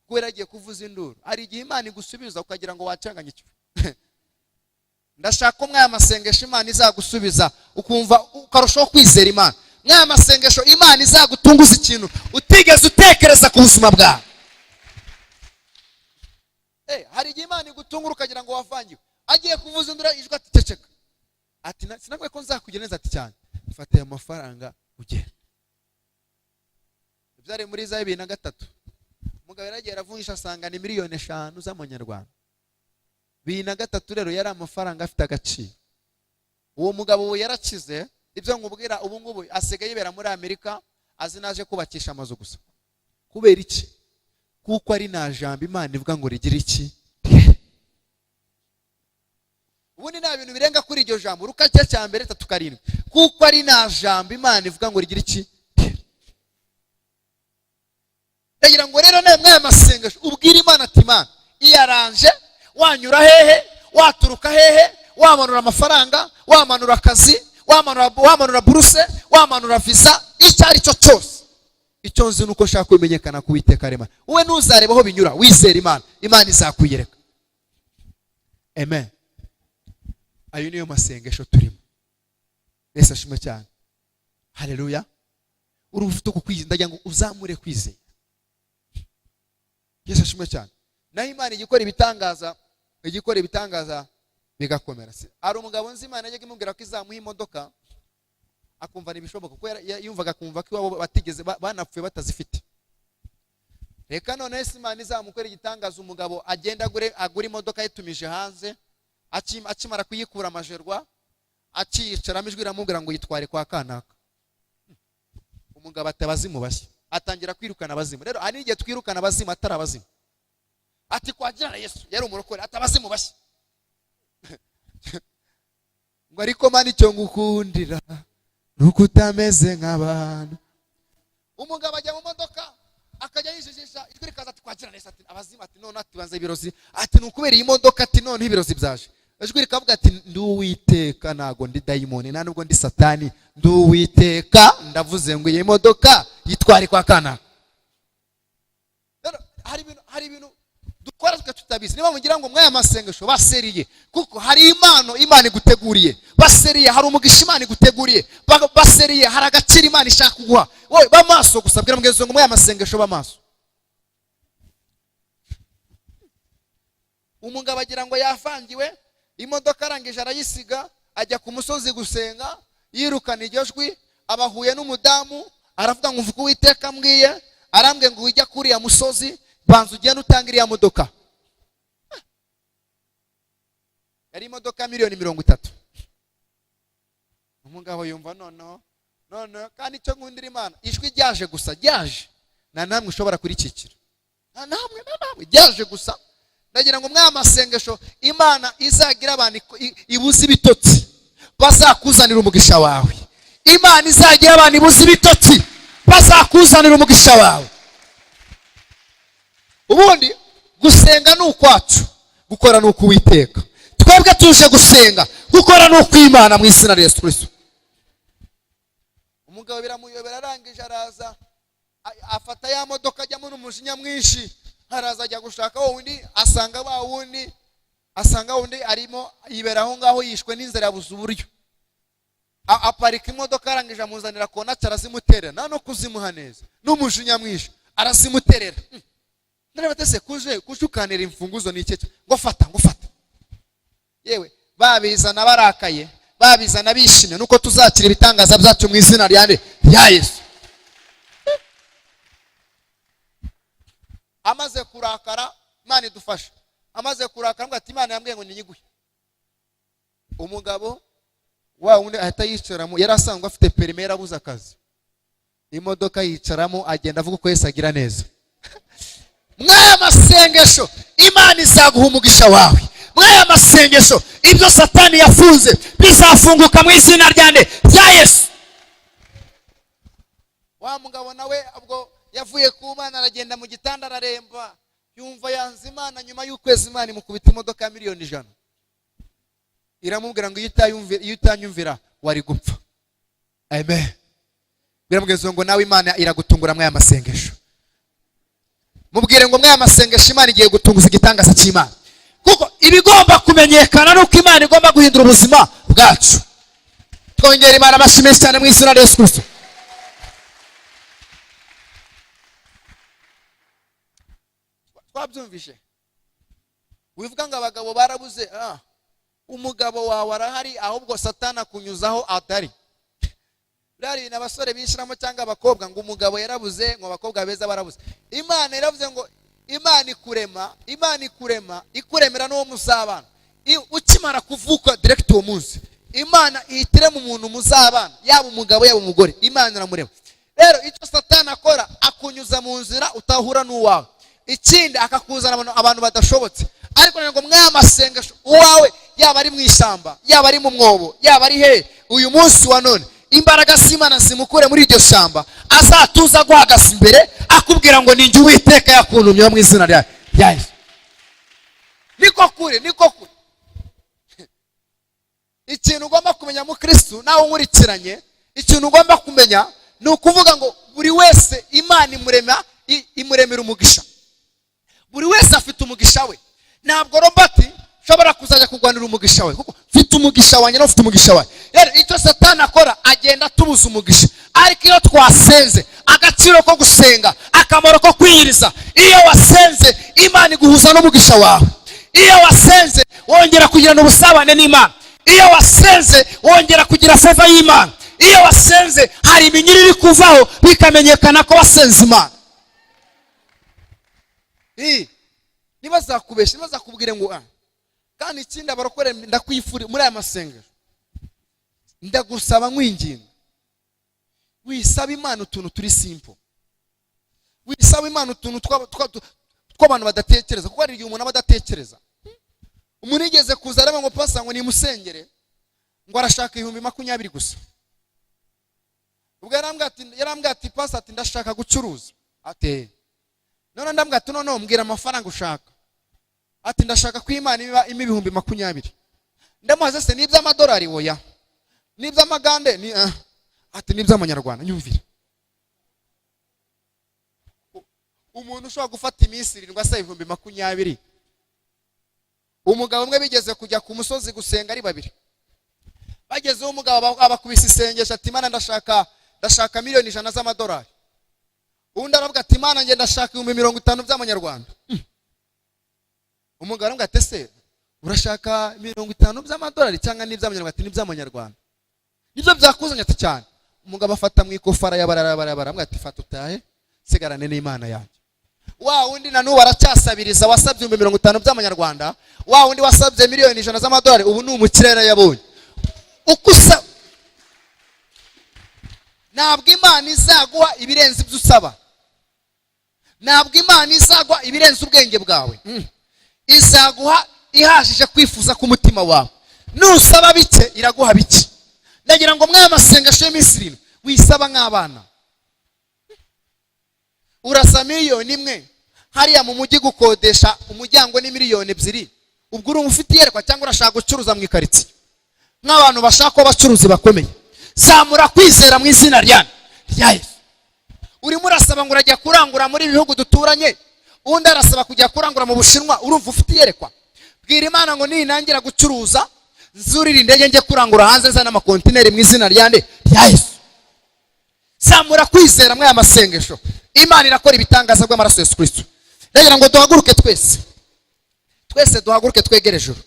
Kubera agiye kuvuza induru, ari igihe Imana igusubiza ukagira ngo wacanganye icyo. Ndashaka ko mwaya masengesho Imana izagusubiza ukumva ukarushaho kwizera Imana. Mwaya masengesho Imana izagutunguza ikintu utigeze utekereza ku buzima bwawe. Hari igihe Imana igutungura ukagira ngo wavangiwe. Agiye kuvuza induru, ijwi ati ceceka. Ati sinakwe ko nzakugira neza, ati cyane. Fata aya mafaranga ugende. Byari muri za 2003. Umugabo yaragiye aravunjisha asanga ni $5,000,000 z'amanyarwanda. 2003 rero yari amafaranga afite agaciro. Uwo mugabo yarakize, ibyo ngubwira ubu ngubu asigaye yibera muri Amerika, azinaje kubakisha amazu gusa. Kubera iki? Kuko ari na jambo Imana ivuga ngo rigira iki? Ubundi nta bintu birenga kuri iryo jambo. Luka 1:3-7. Kuko ari na jambo Imana ivuga ngo rigira iki? Ndagira ngo rero namwe amasengesho ubwira Imana ati Imana iyaranje, wanyura hehe, waturuka hehe, wamanura amafaranga, wamanura akazi, wamanura buruse, wamanura visa, icyari cyo cyose. Icyo nzi nuko shaka kumenyekana ku Uwiteka rema. Wowe ntuzarebaho binyura, wizera Imana, Imana izakwiyereka. Amen. Ayo niyo masengesho turimo. Yesu ashimwe cyane. Haleluya. Urufite kukwizera, ndagira ngo uzamure kwizera. Yesu ashimwe cyane. Na Imana igikora ibitangaza bigakomera. Ari umugabo nzi Imana yajyaga imubwira ko izamuha imodoka, akumva nibishoboka kuko yumvaga kumva ko iwabo batigeze banapfuye batazifite. Reka none Yesu Imana izamukora igitangaza, umugabo agenda agura imodoka yitumije hanze, akimara kuyikura amajerwa, akiyicaramo ijwi riramubwira ngo yitware kwa kanaka. Umugabo atabazimu bashya, atangira kwirukana abazimu. Rero ari igihe twirukana abazimu atari abazimu. Ati kwagira Yesu yari umurokore, atabazimu bashya. Ngo ariko Mana icyo ngukundira nuko utameze nk'abantu. Umugabo ajya mu modoka akajya yijijisha, ijwi rikaza ati kwagira Yesu, ati abazimu, ati none atubanza ibirozi, ati nukubera iyi modoka, ati none ibirozi byaje. Ijwi rikavuga ati ndi Uwiteka, ntago ndi dayimoni, nta nubwo ndi satani, ndi Uwiteka, ndavuze ngo iyi modoka yitware kwa kana. Hari ibintu dukora tutabizi. Niba mugira ngo mwaya masengesho baseriye, kuko hari impano Imana iguteguriye. Baseriye hari umugisha Imana iguteguriye. Baseriye hari agaciro Imana ishaka kuguha. Wowe bamaso gusa, bwira mugenzi ngo mwaya masengesho bamaso. Umugabo agira ngo yafangiwe, imodoka arangije arayisiga, ajya ku musozi gusenga, yirukana iryo jwi, abahuye n'umudamu, aravuga ngo mvuga Uwiteka mbwiye, arambwe ngo ujya kuri ya musozi, banza ugende utangira ya modoka. Yari imodoka $30,000,000. Umugabo yumva none kandi icyo nkundira Imana, ijwi ryaje gusa, ryaje na namwe ushobora kurikikira, na namwe ryaje gusa. Ndagira ngo mwaya masengesho Imana izagira abantu ibuze ibitotsi, bazakuzanira umugisha wawe. Imana izagira abantu ibuze ibitotsi, bazakuzanira umugisha wawe. Ubundi gusenga ni ukwacu, gukora ni ukuwiteka. Twebwe tuje gusenga, gukora ni ukw'Imana mu izina rya Yesu Kristo. Umugabo biramuyobera, arangije araza afata ya modoka ajyamo n'umujinya mwinshi, haraza ajya gushaka wo wundi, asanga wundi arimo yibera aho ngaho yishwe n'inzara, yabuze uburyo aparika imodoka, arangije amuzanira kona, arazimuterera, nta no kuzimuha neza, n'umujinya mwinshi arazimuterera. Ndareba tese kuje ukanira imfunguzo n'icyo ngo fata yewe babizana barakaye, babizana bishimye, nuko tuzakira ibitangaza byacu mu izina rya Yesu. Amaze kurakara, Imana idufashe, amaze kurakara ngo ati Imana yambwiye ngo ninyiguhe. Umugabo wa wundi ahita yicaramo, yari asanzwe afite perime, yarabuze akazi, imodoka yicaramo, agenda avuga uko Yesu agira neza. Mwaya masengesho Imana izaguha umugisha wawe. Mwaya masengesho ibyo Satani yafunze bizafunguka mu izina rya Yesu. Wa mugabo nawe ubwo yavuye ku Mana, aragenda mu gitanda araremba, yumva yanze Imana. Nyuma y'ukwezi Imana imukubita imodoka ya miliyoni 100, iramubwira ngo iyo utanyumvira wari gupfa. Amen. Biramubwira ngo nawe Imana iragutungura mwaya masengesho. Mubwire ngo mwaya masengesho Imana igiye gutunguza igitangaza cy'Imana, kuko ibigomba kumenyekana nuko Imana igomba guhindura ubuzima bwacu. Twongera Imana amashimwe cyane mu izina rya Yesu Kristo. Twabyumvishe, wivuga ngo abagabo barabuze, umugabo wawe arahari, ahubwo Satani akunyuzaho atari. Bari n'abasore bishiramo cyangwa abakobwa ngo umugabo yarabuze, ngo abakobwa beza barabuze. Imana iravuze ngo Imana ikurema ikuremera n'uwo muzabana. Ukimara kuvuka direct uwo munsi Imana ihitire mu muntu muzabana, yaba umugabo yaba umugore, Imana iramurema. Rero icyo Satani akora, akunyuza mu nzira utahura n'uwawe, ikindi akakuzana abantu badashobotse. Ariko ngo mwaya masengesho uwawe, yaba ari mu ishyamba, yaba ari mu mwobo, yaba ari he, uyu munsi wa none imbaraga z'Imana zimukure muri iryo shamba, azatuza guhagaza imbere akubwira ngo ninjye Uwiteka yakuntumye mu izina rya Yesu. Niko kure. Ikintu ugomba kumenya mu Kristo nawe nkurikiranye, ikintu ugomba kumenya ni ukuvuga ngo buri wese Imana imuremera umugisha. Buri wese afite umugisha we. Ntabwo Robert ushobora kuzajya kugwanira umugisha we, kuko mfite umugisha wanjye no ufite umugisha wawe. Rero icyo Satani akora, agenda tubuza umugisha. Ariko iyo twasenze, agaciro ko gusenga, akamaro ko kwiyiriza, iyo wasenze Imana iguhuza n'umugisha wawe. Iyo wasenze wongera kugirana ubusabane n'Imana. Iyo wasenze wongera kugira favor y'Imana. Iyo wasenze hari iminyiri kuvaho bikamenyekana ko wasenze Imana. Nibazakubesha, nibazakubwire ngo kandi ikindi abarokore ndakwifuri muri aya masengesho, ndagusaba nkwinginga, wisaba Imana utuntu turi simple. Wisaba Imana utuntu tw'abantu badatekereza, kuko hari igihe umuntu aba adatekereza. Umuntu igeze kuza araba ngo pasa ngo nimusengere, ngo arashaka 20,000 gusa. Ubwo yarambwira ati pasa ati ndashaka gucuruza. Ati none ndambwira ati none mbwira amafaranga ushaka. Ati ndashaka ko Imana iba 20,000. Ndamuhaze se nibyo amadolari woya, nibyo amagande ni ati nibyo amanyarwanda. Nyumvira, umuntu ushobora gufata iminsi 7 asa 20,000. Umugabo umwe bigeze kujya ku musozi gusenga ari 2. Bagezeho umugabo abakubise isengesho ati Imana ndashaka 1,100,000 z'amadolari. Undi aravuga ati Imana nge ndashaka 50,000 by'amanyarwanda. Umugabo aravuga ati se urashaka 50 by'amadolari cyangwa n'iby'amanyarwanda? Ati n'iby'amanyarwanda. Nibyo byakuzanye ati cyane. Umugabo afata mu ikofara yabarara aravuga ati fata utahe sigarane n'Imana yanjye. Wa wundi na n'ubu aracyasabiriza, wasabye 50,000 by'amanyarwanda, wa wundi wasabye 1,100,000 z'amadolari, ubu ni umukirere yabonye. Ukusa ntabwo Imana izaguha ibirenze ibyo usaba. Ntabwo Imana izaguha ibirenze ubwenge bwawe. Izaguha ihashije kwifuza ku mutima wawe. Nusaba bike iraguha bike. Ndagira ngo mwaya masengesho y'iminsi 7 wisaba nk'abana. Urasa 1,000,000 hariya mu mujyi gukodesha umuryango ni 2,000,000. Ubwo uri ufite yerekwa cyangwa urashaka gucuruza mu ikaritsiye nk'abantu bashaka ko bacuruzi bakomeye. Zamura kwizera mu izina rya Yesu. Urimo urasaba ngo urajya kurangura muri bihugu duturanye, undi arasaba kujya kurangura mu Bushinwa, urumva ufite iyerekwa? Bwira Imana ngo ninangira gucuruza nzurira indege njye kurangura hanze zana amakontineri mu izina ryande rya Yesu. Zamura kwizera mwe amasengesho, Imana irakora ibitangaza by'amaraso Yesu Kristo. Ndagira ngo duhaguruke twese duhaguruke twegere ijuru.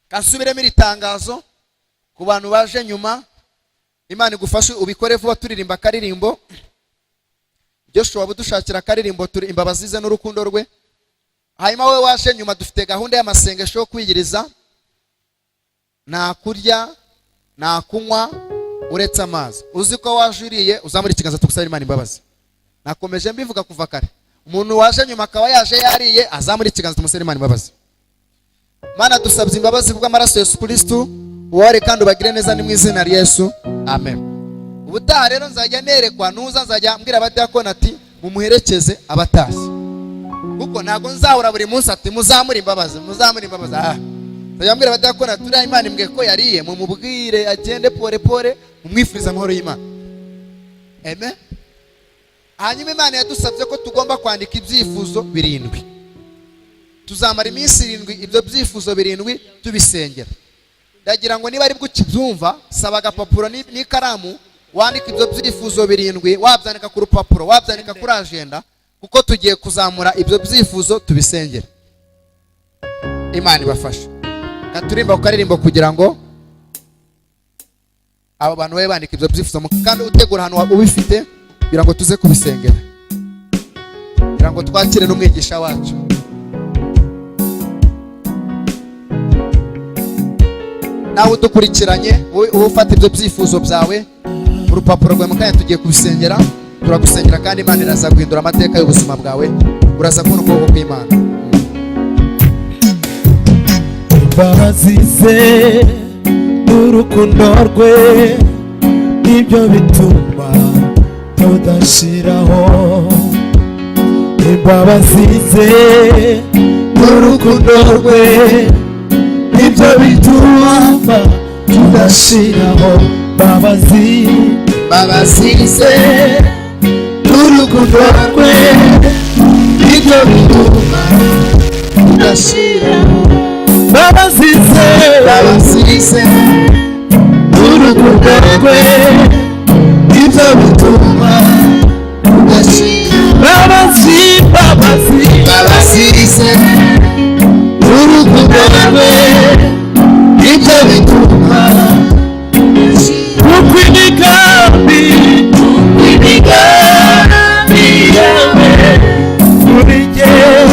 Kasubiremo iri tangazo ku bantu baje nyuma. Imana igufashe ubikore vuba turirimba akaririmbo. Joshua budushakira akaririmbo turi imbabazi ze n'urukundo rwe. Hanyuma we waje nyuma dufite gahunda y'amasengesho yo kwigiriza. Nta kurya nta kunywa uretse amazi. Uzi ko wajuriye uzamura ikiganza tugusaba Imana imbabazi. Nakomeje mbivuga kuva kare. Umuntu waje nyuma akaba yaje yariye azamura ikiganza tumusaba Imana imbabazi. Mana dusabye imbabazi bw'amaraso Yesu Kristo, wore kandi ubagire neza ni mu izina rya Yesu. Amen. Ubutaha rero nzajya nerekwa nuza nzajya mbwira abadiyakoni ati mumuherekeze abatashye. Kuko ntago nzahura buri munsi ati muzamura imbabazi. Nzajya mbwira abadiyakoni ati uriya Imana imbwiye ko yariye mumubwire agende pore pore mumwifuriza amahoro y'Imana. Amen. Hanyuma Imana yadusabye ko tugomba kwandika ibyifuzo 7. Tuzamara iminsi 7 ibyo byifuzo 7 tubisengera. Ndagira ngo niba ari bwo kibyumva saba agapapuro n'ikaramu wandika ibyo byifuzo 7, wabyandika ku rupapuro, wabyandika kuri agenda, kuko tugiye kuzamura ibyo byifuzo tubisengera. Imana ibafashe. Katurimba ukaririmbo kugira ngo abo bantu babe bandika ibyo byifuzo, kandi utegura ahantu ubifite kugira ngo tuze kubisengera, kugira ngo twakire n'umwigisha wacu. Nawe udukurikiranye ufata ibyo byifuzo byawe urupapuro rwawe mukanya tugiye kubisengera. Turagusengera kandi Imana iraza guhindura amateka y'ubuzima bwawe. Uraza kubona ukuboko kw'Imana. Imbabazi ze n'urukundo rwe nibyo bituma tudashiraho. Imbabazi ze n'urukundo rwe nibyo bituma tudashiraho. Imbabazi ze n'urukundo rwe nibyo bituma tudashiraho. Imbabazi ze n'urukundo rwe nibyo bituma tudashiraho. Imbabazi ze n'urukundo rwe nibyo bituma kuko imigambi yawe muri jyewe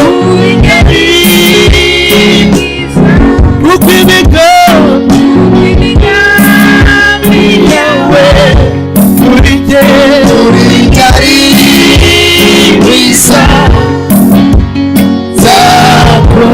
kuko imigambi yawe muri jyewe ari bisa zako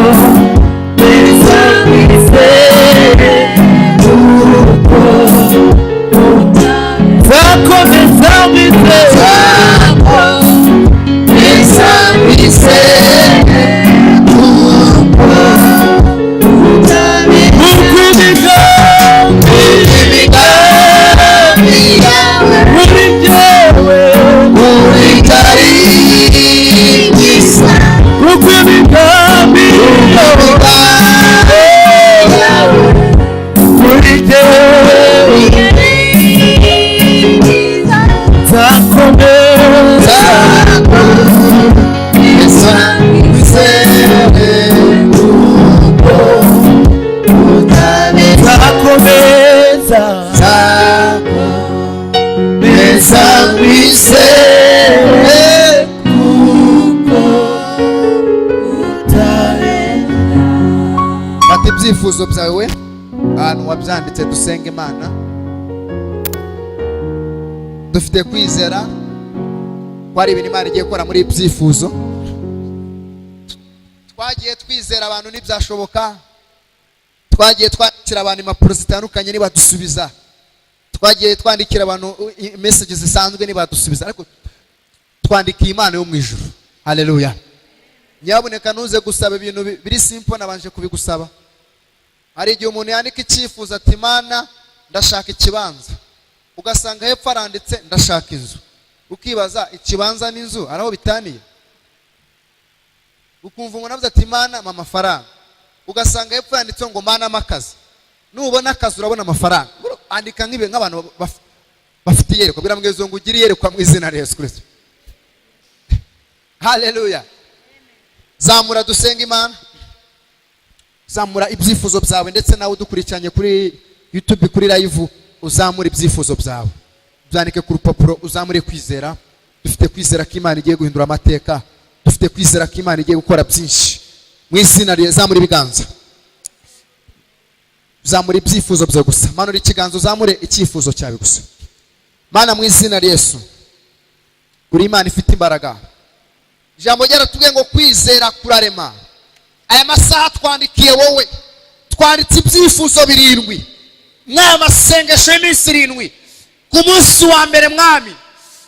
Fata ibyifuzo byawe ahantu wabyanditse dusenge Imana. Dufite kwizera ko ari ibintu Imana igiye gukora muri ibyifuzo. Twagiye twizera abantu ntibyashoboka, twagiye twandikira abantu impapuro zitandukanye nibadusubiza, twagiye twandikira abantu messages zisanzwe nibadusubiza, ariko twandikiye Imana yo mu ijuru. Haleluya. Nyabuneka nuze gusaba ibintu biri simple nabanje kubigusaba. Hari igihe umuntu yandika icyifuzo ati Imana ndashaka ikibanza, ugasanga hepfo aranditse ndashaka inzu, ukibaza ikibanza n'inzu araho bitaniye. Ukumva ngo navuze ati Mana mpa amafaranga, ugasanga hepfo yanditse ngo Mana mpa akazi. Nubona akazi urabona amafaranga. Andika nk'ibe nk'abantu bafite iyerekwa, biramwezo ngo ugire iyerekwa mu izina rya Yesu Kristo. Haleluya. Zamura dusenga Imana. Zamura ibyifuzo byawe, ndetse nawe udukurikiranye kuri YouTube kuri live, uzamura ibyifuzo byawe, byandike ku rupapuro, uzamure kwizera. Dufite kwizera ko Imana igiye guhindura amateka, dufite kwizera ko Imana igiye gukora byinshi mu izina rye. Zamura ibiganza, zamura ibyifuzo byawe gusa. Manura ikiganza uzamure icyifuzo cyawe gusa. Mana mu izina rya Yesu, uri Imana ifite imbaraga. Ijambo ryaratubwiye ngo kwizera kurarema. Aya masaha twandikiye wowe, twanditse ibyifuzo 7 n'aya masengesho y'iminsi 7 ku munsi wa mbere. Mwami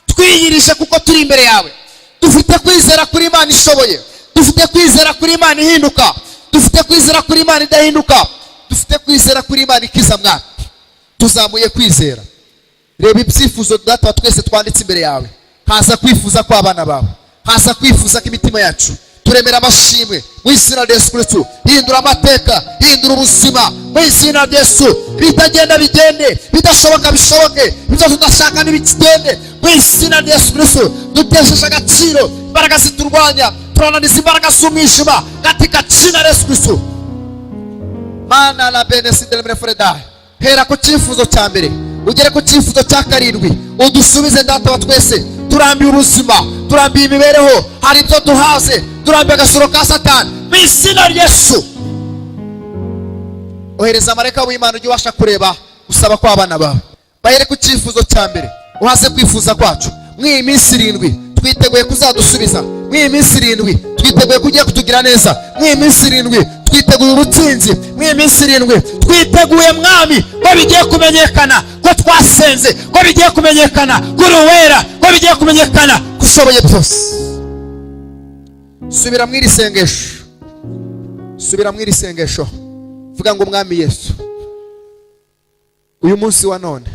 twiyirije kuko turi imbere yawe. Dufite kwizera kuri Imana ishoboye, dufite kwizera kuri Imana ihinduka, dufite kwizera kuri Imana idahinduka, dufite kwizera kuri Imana ikiza. Mwami tuzamuye kwizera. Reba ibyifuzo data twese twanditse imbere yawe. Haza kwifuza kwa abana bawe, haza kwifuza k'imitima yacu. Turemera amashimwe mu izina rya Yesu Kristo. Hindura amateka, hindura ubuzima mu izina rya Yesu. Bitagenda bigende, bidashoboka bishoboke, ibyo tudashaka ntibigende mu izina rya Yesu Kristo. Dutesheje agaciro imbaraga ziturwanya, turananiza imbaraga z'umwijima katika jina la Yesu Kristo. Mana la benesidele mrefreda. Hera ku cyifuzo cya mbere, ugere ku cyifuzo cya 7, udusubize data wa twese. Turambiye ubuzima, turambiye imibereho, hari ibyo duhaze, turambiye agasuro ka Satani mu izina rya Yesu. Ohereza marayika w'Imana ujye ubasha kureba usaba kwa abana bawe, bahere ku cyifuzo cya mbere, uhaze kwifuza kwacu. Mw'iyi minsi 7 twiteguye kuzadusubiza, mw'iyi minsi 7 twiteguye kujya kutugira neza, mw'iyi minsi 7 twiteguye ubutsinzi, mw'iyi minsi 7 twiteguye Mwami ko bigiye kumenyekana ko twasenze, ko bigiye kumenyekana kuri uwera, ko bigiye kumenyekana kushoboye byose. Subira mw'iri sengesho, subira mw'iri sengesho, vuga ngo Mwami Yesu, uyu munsi wa none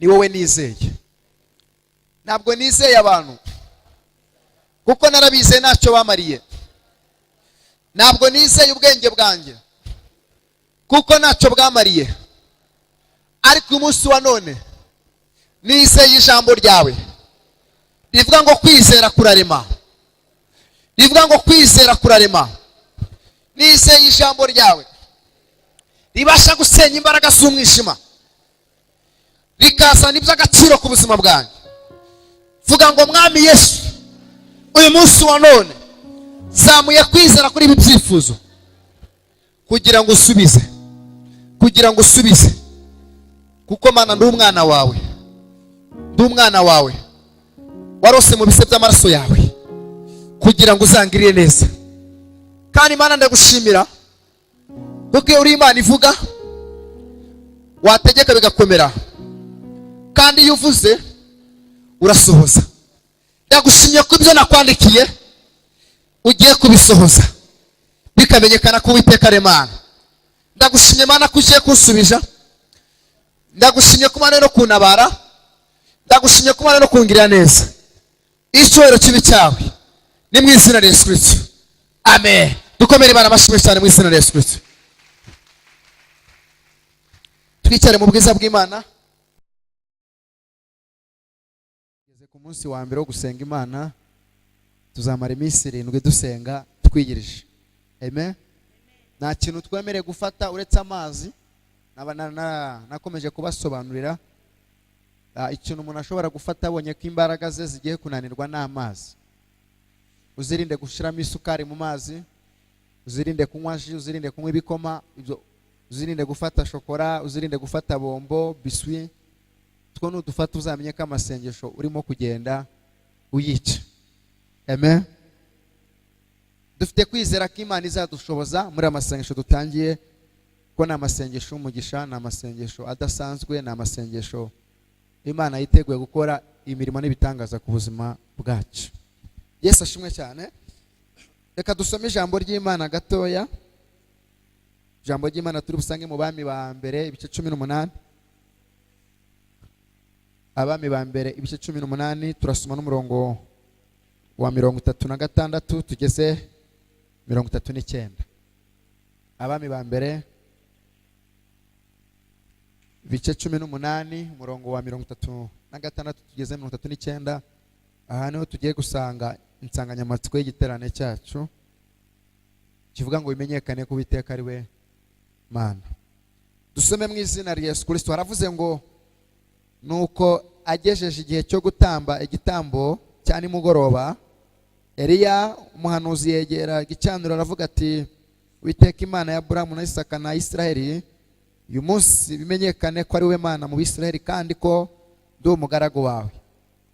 ni wowe nizeye. Ntabwo nizeye abantu kuko narabizeye ntacyo bamariye. Ntabwo nizeye ubwenge bwanjye kuko ntacyo bwamariye. Ariko uyu munsi wa none nizeye ijambo ryawe rivuga ngo kwizera kurarema, rivuga ngo kwizera kurarema. Nizeye ijambo ryawe ribasha gusenya imbaraga z'umwijima, rikazana iby'agaciro ku buzima bwanjye. Vuga ngo Mwami Yesu, uyu munsi wa none zamuye kwizera kuri ibi byifuzo kugira ngo usubize, kugira ngo usubize. Kuko Mana ndi umwana wawe, ndi umwana wawe warose mu bise by'amaraso yawe kugira ngo uzangirire neza. Kandi Mana ndagushimira kuko uri Imana ivuga, wategeka bigakomera, kandi iyo uvuze urasohoza. Ndagushimye ko ibyo nakwandikiye ugiye kubisohoza bikamenyekana ko Uwiteka ari Imana. Ndagushimye Mana ko ugiye kunsubija, ndagushimye ko Mana no kuntabara, ndagushimye ko Mana no kungirira neza. Icyubahiro kibi cyawe ni mu izina rya Yesu Kristo. Amen. Dukomere Imana amashimwe cyane mu izina rya Yesu Kristo. Twicare mu bwiza bw'Imana. Tugeze ku munsi wa mbere wo gusenga Imana. Tuzamara iminsi 7 dusenga twigirije. Amen. Nta kintu twemereye gufata uretse amazi. Nakomeje kubasobanurira ikintu umuntu ashobora gufata abonye ko imbaraga ze zigiye kunanirwa n'amazi. Uzirinde gushiramo isukari mu mazi, uzirinde kunywa ji, uzirinde kunywa ibikoma, uzirinde gufata shokora, uzirinde gufata bombo, biswi. Two n'udufata uzamenye ko amasengesho urimo kugenda uyica. Amen. Dufite kwizera ko Imana izadushoboza muri amasengesho dutangiye, ko na masengesho umugisha, na masengesho adasanzwe, na masengesho Imana yiteguye gukora imirimo n'ibitangaza ku buzima bwacu. Yesu ashimwe cyane. Reka dusome ijambo ry'Imana gatoya. Ijambo ry'Imana turi busange mu Bami ba mbere ibice 18. Abami ba mbere ibice 18 turasoma n'umurongo wa 36 tugeze 39. Abami ba mbere ibice 18 umurongo wa 36 tugeze 39. Aha niho tugiye gusanga insanganyamatsiko y'igiterane cyacu kivuga ngo bimenyekane ko Uwiteka ari we Mana. Dusome mu izina rya Yesu Kristo. Haravuze ngo nuko agejeje igihe cyo gutamba igitambo cya nimugoroba, Eliya umuhanuzi yegera igicaniro aravuga ati, Uwiteka Imana ya Aburahamu na Isaka na Isiraheli, uyu munsi bimenyekane ko ari we Mana mu Bisiraheli, kandi ko ndi umugaragu wawe.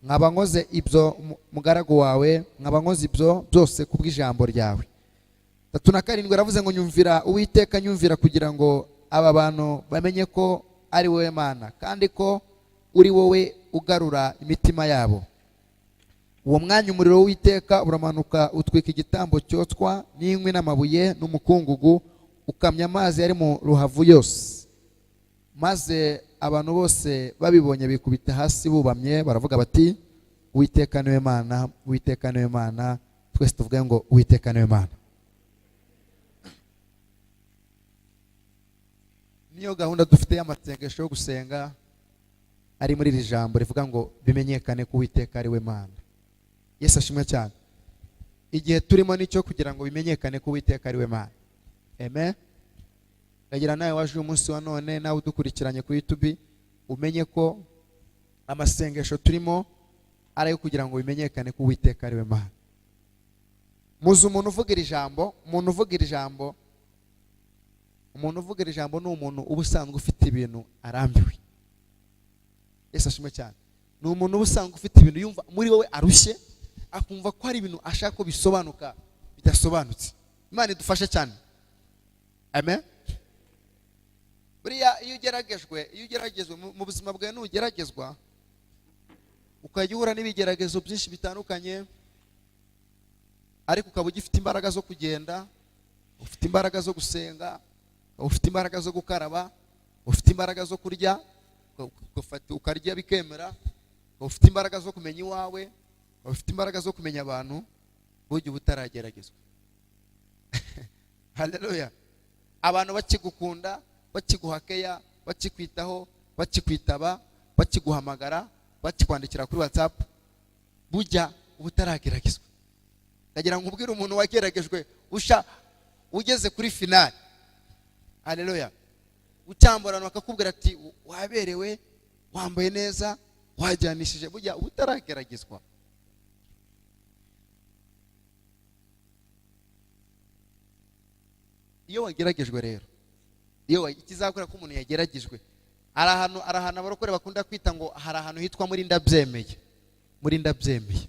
Nkaba nkoze ibyo mugaragu wawe, nkaba nkoze ibyo byose kubw'ijambo ryawe. 37 aravuze ngo nyumvira Uwiteka, nyumvira kugira ngo aba bantu bamenye ko ari wowe Mana, kandi ko uri wowe ugarura imitima yabo. Uwo mwanya umuriro w'Uwiteka uramanuka utwika igitambo cyotwa n'inkwi n'amabuye n'umukungugu, ukamya amazi yari mu ruhavu yose. Maze abantu bose babibonye bikubita hasi bubamye baravuga bati, Uwiteka niwe Mana, Uwiteka niwe Mana. Twese tuvuge ngo Uwiteka niwe Mana. Niyo gahunda dufite y'amasengesho yo gusenga ari muri iri jambo rivuga ngo bimenyekane ko Uwiteka ari we Mana. Yesu ashimwe cyane. Igihe turimo nicyo kugira ngo bimenyekane ko Uwiteka ari we Mana. Amen. Ndagira nawe waje uyu munsi wa none, nawe udukurikiranye kuri YouTube, umenye ko amasengesho turimo ari ayo kugira ngo bimenyekane ko Uwiteka ari we Mana. Muzi umuntu uvugira ijambo, umuntu uvugira ijambo ni umuntu uba usanzwe ufite ibintu arambiwe. Yesu ashimwe cyane. Ni umuntu uba usanzwe ufite ibintu yumva muri wowe arushye, akumva ko hari ibintu ashaka ko bisobanuka bidasobanutse. Imana idufashe cyane. Amen. Buriya iyo ugeragezwe mu buzima bwawe, n'ugeragezwa ukajya uhura n'ibigeragezo byinshi bitandukanye, ariko ukaba ugifite imbaraga zo kugenda, ufite imbaraga zo gusenga, ufite imbaraga zo gukaraba, ufite imbaraga zo kurya, ukarya bikemera, ufite imbaraga zo kumenya iwawe, ufite imbaraga zo kumenya abantu, burya uba utarageragezwa. Haleluya. Abantu bakigukunda, bakiguhakeya, bakikwitaho, bakikwitaba, bakiguhamagara, bakikwandikira kuri WhatsApp, burya uba utarageragezwa. Ndagira ngo ubwire umuntu wageragejwe ugeze kuri finale. Haleluya. Utamborana bakakubwira ati waberewe, wambaye neza, wajyanishije, burya uba utarageragezwa. Iyo wageragejwe rero, ikizakora ko umuntu yageragejwe, ari ahantu abarokore bakunda kwita ngo hari ahantu hitwa muri ndabyemeye. Muri ndabyemeye.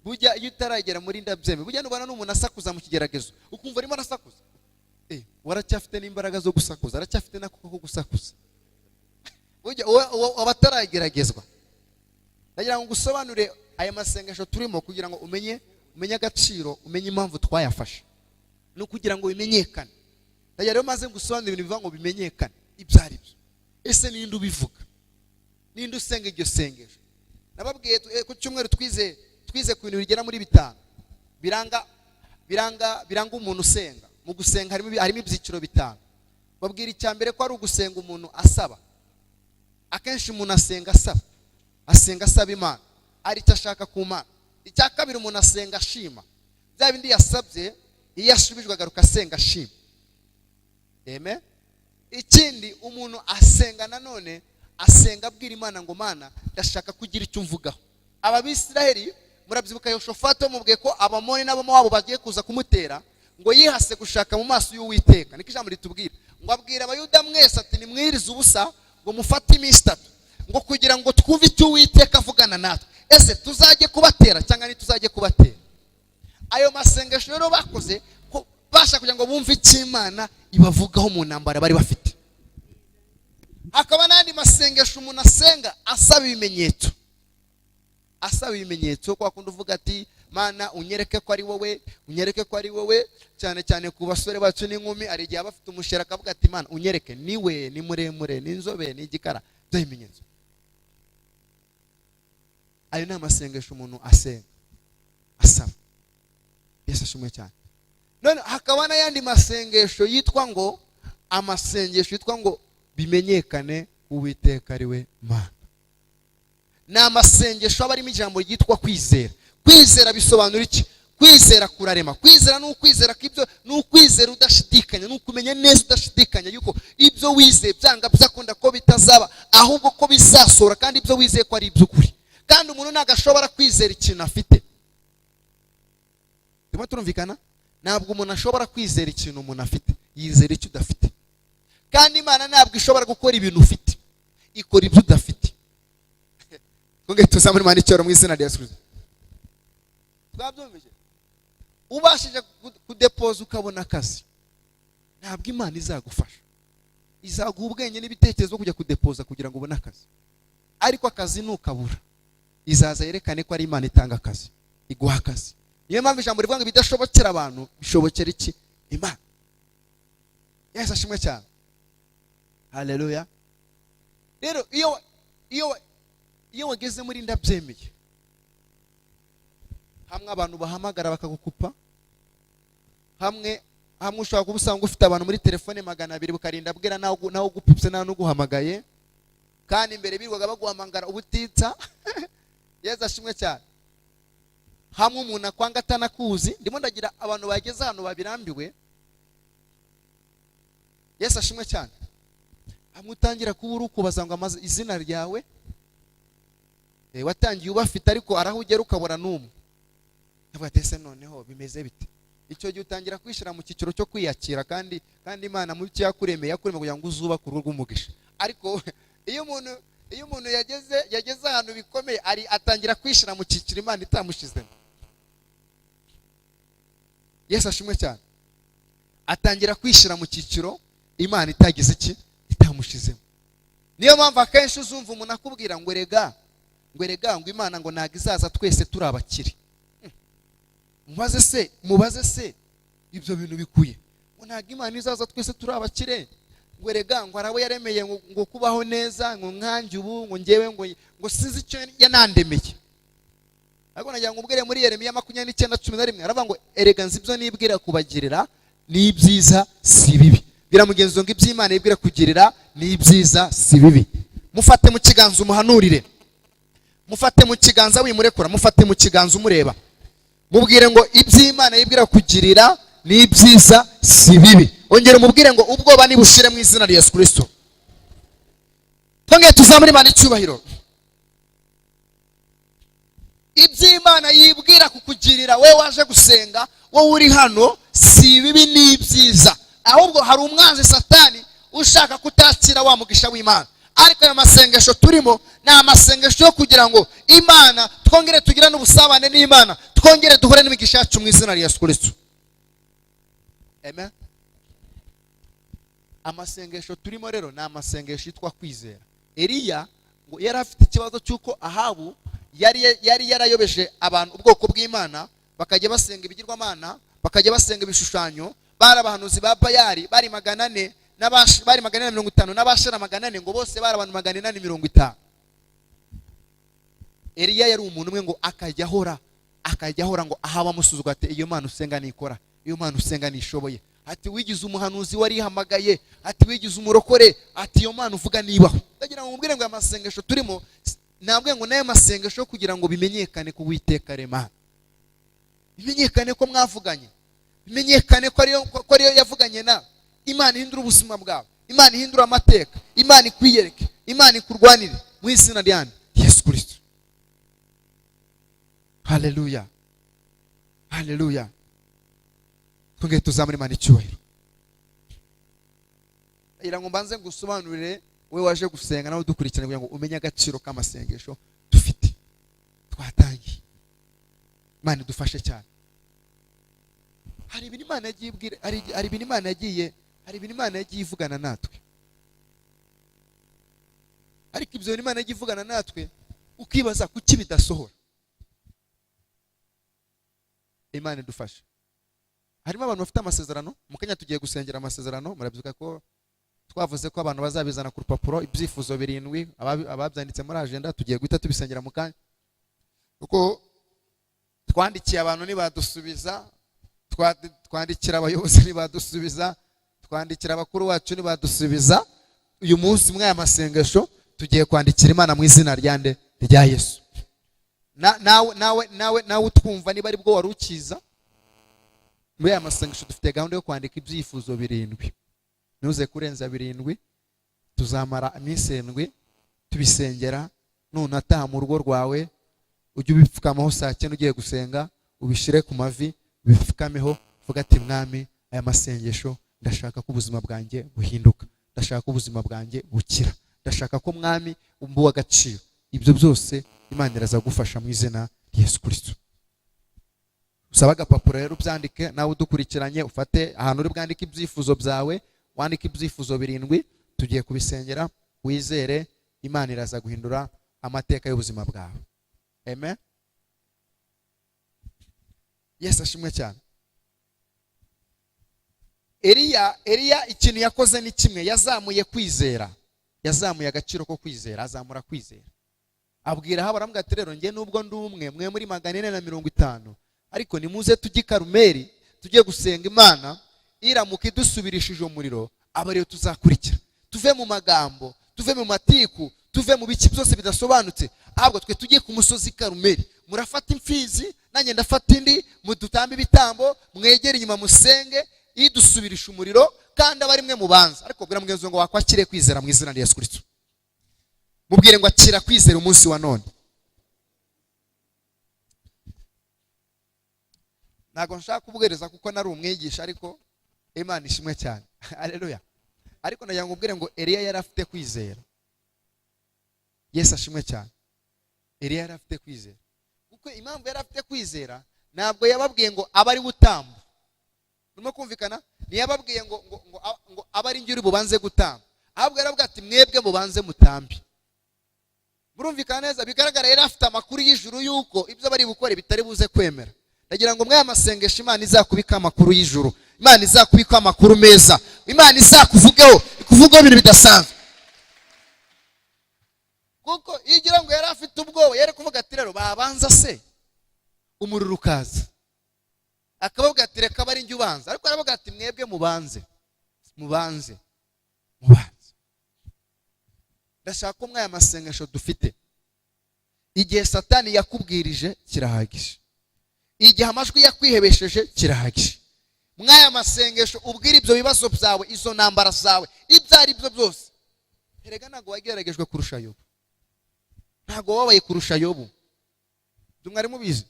Burya iyo utaragera muri ndabyemeye, burya nubana n'umuntu asakuza mu kigeragezo, ukumva arimo arasakuza, waracyafite n'imbaraga zo gusakuza, aracyafite n'ako ko gusakuza. Burya abatarageragezwa. Ndagira ngo gusobanure aya masengesho turimo kugira ngo umenye agaciro, umenye impamvu twayafashe, no kugira ngo bimenyekane. Ndagira rero maze gusobanura ibintu bivuga ngo bimenyekane ibyo ari byo. Ese ninde ubivuga? Ninde usenga iryo sengesho? Nababwiye ku cyumweru twize ku bintu bigera muri 5 biranga umuntu usenga. Mu gusenga harimo ibyiciro 5. Babwira icya mbere ko ari ugusenga umuntu asaba. Akenshi umuntu asenga asaba Imana, ari icyo ashaka ku Mana. Icya kabiri umuntu asenga ashima. Bya bindi yasabye, iyo yashubijwe agaruka asenga ashima. Amen. Ikindi umuntu asenga nanone, asenga abwira Imana ngo Mana ndashaka kugira icyo mvugaho. Ababisiraheli murabyibuka Yehoshafati mubwiye ko Abamoni n'Abamowabu bagiye kuza kumutera, ngo yihase gushaka mu maso y'Uwiteka. Niko ijambo ritubwira. Ngo abwira Abayuda mwese ati nimwirize ubusa, ngo mufate iminsi 3, ngo kugira ngo twumve icyo Uwiteka avugana natwe. Ese tuzajye kubatera cyangwa ntituzajye kubatera? Ayo masengesho rero bakoze ko bashaka kugira ngo bumve icyo Imana ibavugaho mu ntambara bari bafite. Hakaba n'andi masengesho umuntu asenga asaba ibimenyetso. Kwa kundi uvuga ati Mana unyereke ko ari wowe, cyane cyane ku basore bacu n'inkumi, ari igihe bafite umushera akavuga ati Mana unyereke niwe, ni muremure, ni inzobe, ni igikara, byo ibimenyetso. ayo ni amasengesho umuntu asenga asaba. Yesu ashimwe cyane. None hakaba n'ayandi masengesho yitwa ngo amasengesho yitwa ngo bimenyekane Uwiteka ari we Mana. Ni amasengesho aba arimo ijambo ryitwa kwizera. Kwizera bisobanura iki? Kwizera kurarema. Kwizera ni ukwizera k'ibyo, ni ukwizera udashidikanya, ni ukumenya neza udashidikanya yuko ibyo wizeye byanga byakunda ko bitazaba, ahubwo ko bizasora, kandi ibyo wizeye ko ari iby'ukuri. Kandi umuntu ntabwo ashobora kwizera ikintu afite. Ndimo turumvikana? Ntabwo umuntu ashobora kwizera ikintu umuntu afite, yizera icyo udafite. Kandi Imana ntabwo ishobora gukora ibintu ufite, ikora ibyo udafite. Konge tuzamure Imana icyoro mu izina rya Yesu. Twabyumvise? Ubashije kudepoza ukabona akazi, ntabwo Imana izagufasha. Izaguha ubwenge n'ibitekerezo kujya kudepoza kugira ngo ubone akazi. Ariko akazi nukabura, izaza yerekane ko ari Imana itanga akazi, iguha akazi. Niyo mpamvu ijambo rivuga ngo bidashobokera abantu bishobokera iki? Imana. Yesu ashimwe cyane. Haleluya. Rero iyo wageze muri ndabyemeye, hamwe abantu bahamagara bakagukupa, hamwe ushobora kuba usanga ufite abantu muri telefone 200 bukarinda bwira nawe ugupipse nawe uguhamagaye, kandi imbere birwaga baguhamagara ubutitsa. Yesu ashimwe cyane. Hamwe umuntu akwanga atanakuzi, ndimo ndagira abantu bageze hano babirambiwe. Yesu ashimwe cyane. Hamwe utangira kuba uri kubaza ngo amaze izina ryawe, watangiye ubafite ariko arahugera ukabura n'umwe. Ndavuga ati ese noneho bimeze bite? Icyo gihe utangira kwishira mu cyiciro cyo kwiyakira, kandi Imana mu cyo yakuremeye kugira ngo uzubake urugo rw'umugisha. Ariko iyo umuntu yageze ahantu bikomeye, atangira kwishira mu cyiciro Imana itamushizemo. Yesu ashimwe cyane. Atangira kwishira mu cyiciro Imana itagize iki? Itamushizemo. Niyo mpamvu akenshi uzumva umuntu akubwira ngo erega ngo Imana ngo ntago izaza twese turi abakire. Mubaze se ibyo bintu bikuye. Ngo ntago Imana izaza twese turi abakire. Ngo erega ngo arabo yaremeye ngo kubaho neza, ngo nkanjye ubu ngo ngewe ngo sinzi icyo yanandemeye. Ariko nagira ngo ubwire muri Yeremiya 29:11 aravuga ngo erega nzi ibyo nibwira kubagirira ni ibyiza si bibi. Biramugenzo ngo iby'Imana yibwira kugirira ni ibyiza si bibi. Mufate mu kiganza umuhanurire. Mufate mu kiganza wimurekura, mufate mu kiganza umureba. Mubwire ngo iby'Imana yibwira kugirira ni ibyiza si bibi. Ongera umubwire ngo ubwoba nibushire mu izina rya Yesu Kristo. Twongeye tuzamure Imana icyubahiro. Iby'Imana yibwira kukugirira we waje gusenga, wowe uri hano, si bibi ni ibyiza. Ahubwo hari umwanzi Satani ushaka kutakira wa mugisha w'Imana. Ariko aya masengesho turimo ni amasengesho yo kugira ngo Imana twongere tugirane ubusabane n'Imana, twongere duhure n'imigisha yacu mu izina rya Yesu Kristo. Amen. Amasengesho turimo rero ni amasengesho yitwa kwizera. Eliya ngo yari afite ikibazo cyuko Ahabu yari yarayobeje abantu ubwoko bw'Imana, bakajya basenga ibigirwamana, bakajya basenga ibishushanyo. Bari abahanuzi ba Bayali bari 400 bari 450 n'abashara 400, ngo bose bari abantu 450. Eliya yari umuntu umwe ngo akajya ahora ngo ahaba amusuzugura ati iyo Mana usenga nikora, iyo Mana usenga nishoboye, ati wigize umuhanuzi wari hamagaye, ati wigize umurokore, ati iyo Mana uvuga nibaho. Ndagira ngo mubwire ngo amasengesho turimo nabwe ngo nayo masengesho kugira ngo bimenyekane ku Uwiteka Imana, bimenyekane ko mwavuganye, bimenyekane ko ariyo yavuganye na Imana ihindura ubuzima bwawe, Imana ihindura amateka, Imana ikwiyereke, Imana ikurwanire mu izina rya Yesu Kristo. Haleluya. Haleluya. Twongeye tuzamure Imana icyubahiro. Ira ngo mbanze gusobanurire we waje gusenga nawe dukurikirana kugira ngo umenye agaciro k'amasengesho dufite twatangiye. Imana idufashe cyane. Hari ibintu Imana yagiye ibwira, hari ibintu Imana yagiye ivugana natwe. Ariko ibyo Imana yagiye ivugana natwe ukibaza kuki bidasohora. Imana idufashe. Harimo abantu bafite amasezerano, mu Kenya tugiye gusengera amasezerano, murabyuka ko twavuze ko abantu bazabizana ku rupapuro ibyifuzo 7 ababyanditse muri agenda, tugiye guhita tubisengera mu kanya. kuko twandikiye abantu ntibadusubiza, twandikira abayobozi ntibadusubiza, twandikira abakuru bacu ntibadusubiza. Uyu munsi mwe aya masengesho tugiye kwandikira Imana mu izina ryande rya Yesu. Nawe utwumva niba ari bwo wari ukiza, muri aya masengesho dufite gahunda yo kwandika ibyifuzo 7. Ntuze kurenza 7. Tuzamara iminsi 7 tubisengera. None ataha mu rugo rwawe ujye ubipfukamaho saa 9 ugiye gusenga, ubishire ku mavi, ubipfukameho, vuga ati Mwami, aya masengesho ndashaka ko ubuzima bwanjye buhinduka, ndashaka ko ubuzima bwanjye bukira, ndashaka ko Mwami umbuwa agaciro. Ibyo byose Imana iraza gufasha mu izina rya Yesu Kristo. Usaba agapapuro rero ubyandike, nawe udukurikiranye ufate ahantu uri bwandike ibyifuzo byawe, wandike ibyifuzo 7, tugiye kubisengera, wizere Imana iraza guhindura amateka y'ubuzima bwawe. Amen. Yes, ashimwe cyane. Eliya ikintu yakoze ni kimwe, yazamuye kwizera, yazamuye agaciro ko kwizera, azamura kwizera. Abwira haba aramubwira ati rero nge nubwo ndi umwe mwe muri 450, ariko nimuze tujye i Karumeli tujye gusenga Imana, iramuka idusubirishije umuriro, aba rero tuzakurikira, tuve mu magambo, tuve mu matiku, tuve mu biki byose bidasobanutse, ahubwo twe tujye ku musozi Karumeli. Murafata imfizi nanjye ndafata indi, mudutambe ibitambo, mwegere inyuma musenge, idusubirisha umuriro, kandi abari mwe mubanza. Ariko bwira mugenzi ngo wakwakire kwizera mu izina rya Yesu Kristo. Mubwire ngo akira kwizera umunsi wa none. Nago nshaka kubwereza kuko nari umwigisha, ariko Imana ishimwe cyane. Haleluya. Ariko nagira ngo ubwire ngo Eliya yari afite kwizera. Yesu ashimwe cyane. Eliya yari afite kwizera. Kuko impamvu yari afite kwizera, ntabwo yababwiye ngo abari gutamba. Urimo kumvikana? Ntiyababwiye ngo abari njye uri bubanze gutamba. Ahubwo yaravuga ati mwebwe mubanze mutambi. Murumvikana neza? Bigaragara yari afite amakuru y'ijuru yuko ibyo bari bukore bitari buze kwemera. Ndagira ngo mwe amasengesho Imana izakubika amakuru y'ijuru, Imana izakubika amakuru meza, Imana izakuvugeho, ikuvugeho ibintu bidasanzwe. Kuko igira ngo yari afite ubwoba, yari kuvuga ati rero babanza se umuriro ukaza, akavuga ati reka bari njye ubanza. Ariko aravuga ati mwebwe mubanze. Ndashaka ko mwaya masengesho dufite, igihe Satani yakubwirije kirahagije, igihe amajwi yakwihebesheje kirahagije. Mwaya masengesho ubwira ibyo bibazo byawe, izo ntambara zawe, ibyo ari byo byose. Erega ntago wageragejwe kurusha Yobu, ntago wabaye kurusha Yobu. Dumwari mubizi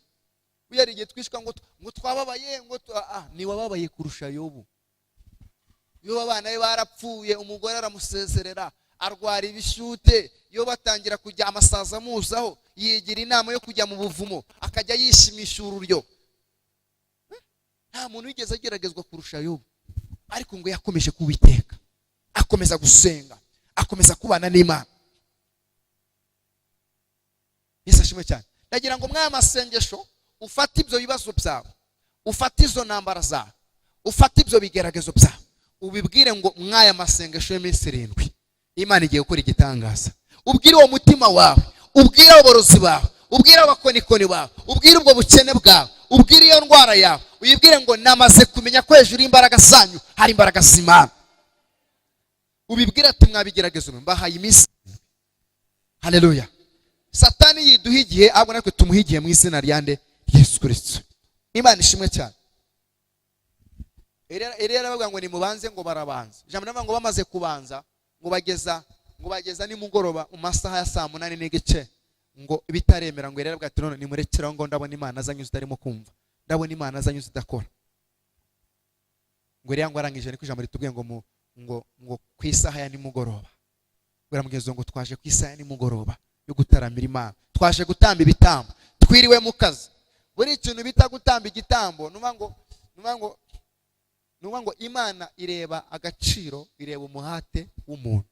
uyari igihe twishwa ngo twababaye, ni wababaye kurusha Yobu. Yobu abana be barapfuye, umugore aramusezerera, arwara ibishyute. Yo batangira kujya amasaza muzaho, yigira inama yo kujya mu buvumo, akajya yishimisha ururyo. Nta muntu wigeze ageragezwa kurusha Yobu, ariko ngo yakomeje kuwiteka, akomeza gusenga, akomeza kubana n'Imana. Yesu ashimwe cyane. Ndagira ngo mwaya masengesho ufate ibyo bibazo byawe, ufate izo ntambara zawe, ufate ibyo bigeragezo byawe, ubibwire ngo mwaya masengesho y'iminsi 7 Imana igiye gukora igitangaza. Ubwire uwo mutima wawe, ubwire aborozi bawe, ubwire abakonikoni bawe, ubwire ubwo bukene bwawe, ubwire iyo ndwara yawe, uyibwire ngo namaze kumenya ko hejuru y'imbaraga zanyu hari imbaraga z'Imana. Ubibwire ati mwabigeragezo mbahaye iminsi. Haleluya. Satani yiduha igihe, ahubwo natwe tumuha igihe mu izina ryande Yesu Kristo. Imana ishimwe cyane. Eliya aravuga ngo nimubanze, ngo barabanza. Ijambo navuga ngo bamaze kubanza, ngo bageza nimugoroba mu masaha ya 8:30 ngo bitaremera, ngo Eliya aravuga ati none nimurekeraho, ngo ndabona Imana azanyuze utarimo kumva, ndabona Imana azanyuze udakora. Ngo Eliya ngo arangije niko ijambo ritubwiye ngo ku isaha ya nimugoroba. Baramugezo ngo twaje ku isaha ya nimugoroba yo gutaramira Imana, twaje gutamba ibitambo, twiriwe mu kazi. Buri ikintu bita gutamba igitambo, nuba ngo Imana ireba agaciro, ireba umuhate w'umuntu.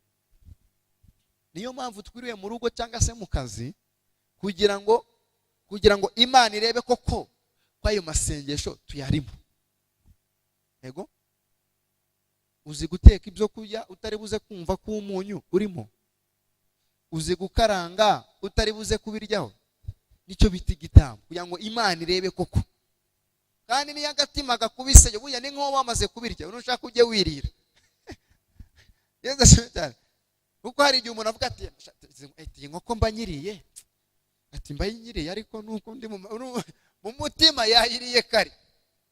Niyo mpamvu twiriwe mu rugo cyangwa se mu kazi, kugira ngo Imana irebe koko kwayo masengesho tuyarimo. Yego, uzi guteka ibyo kurya utari buze kumva ko umunyu urimo, uzi gukaranga utari buze kubiryaho. nicyo bita igitambo, kugira ngo Imana irebe koko. Kandi niyo agatima gakubise burya ni nko wamaze kubirya unushaka ujye wirira. Yesu ashimwe cyane. Kuko hari igihe umuntu avuga ati inkoko mba nyiriye, ati mba nyiriye ariko nuko ndi mu mutima yahiriye kare.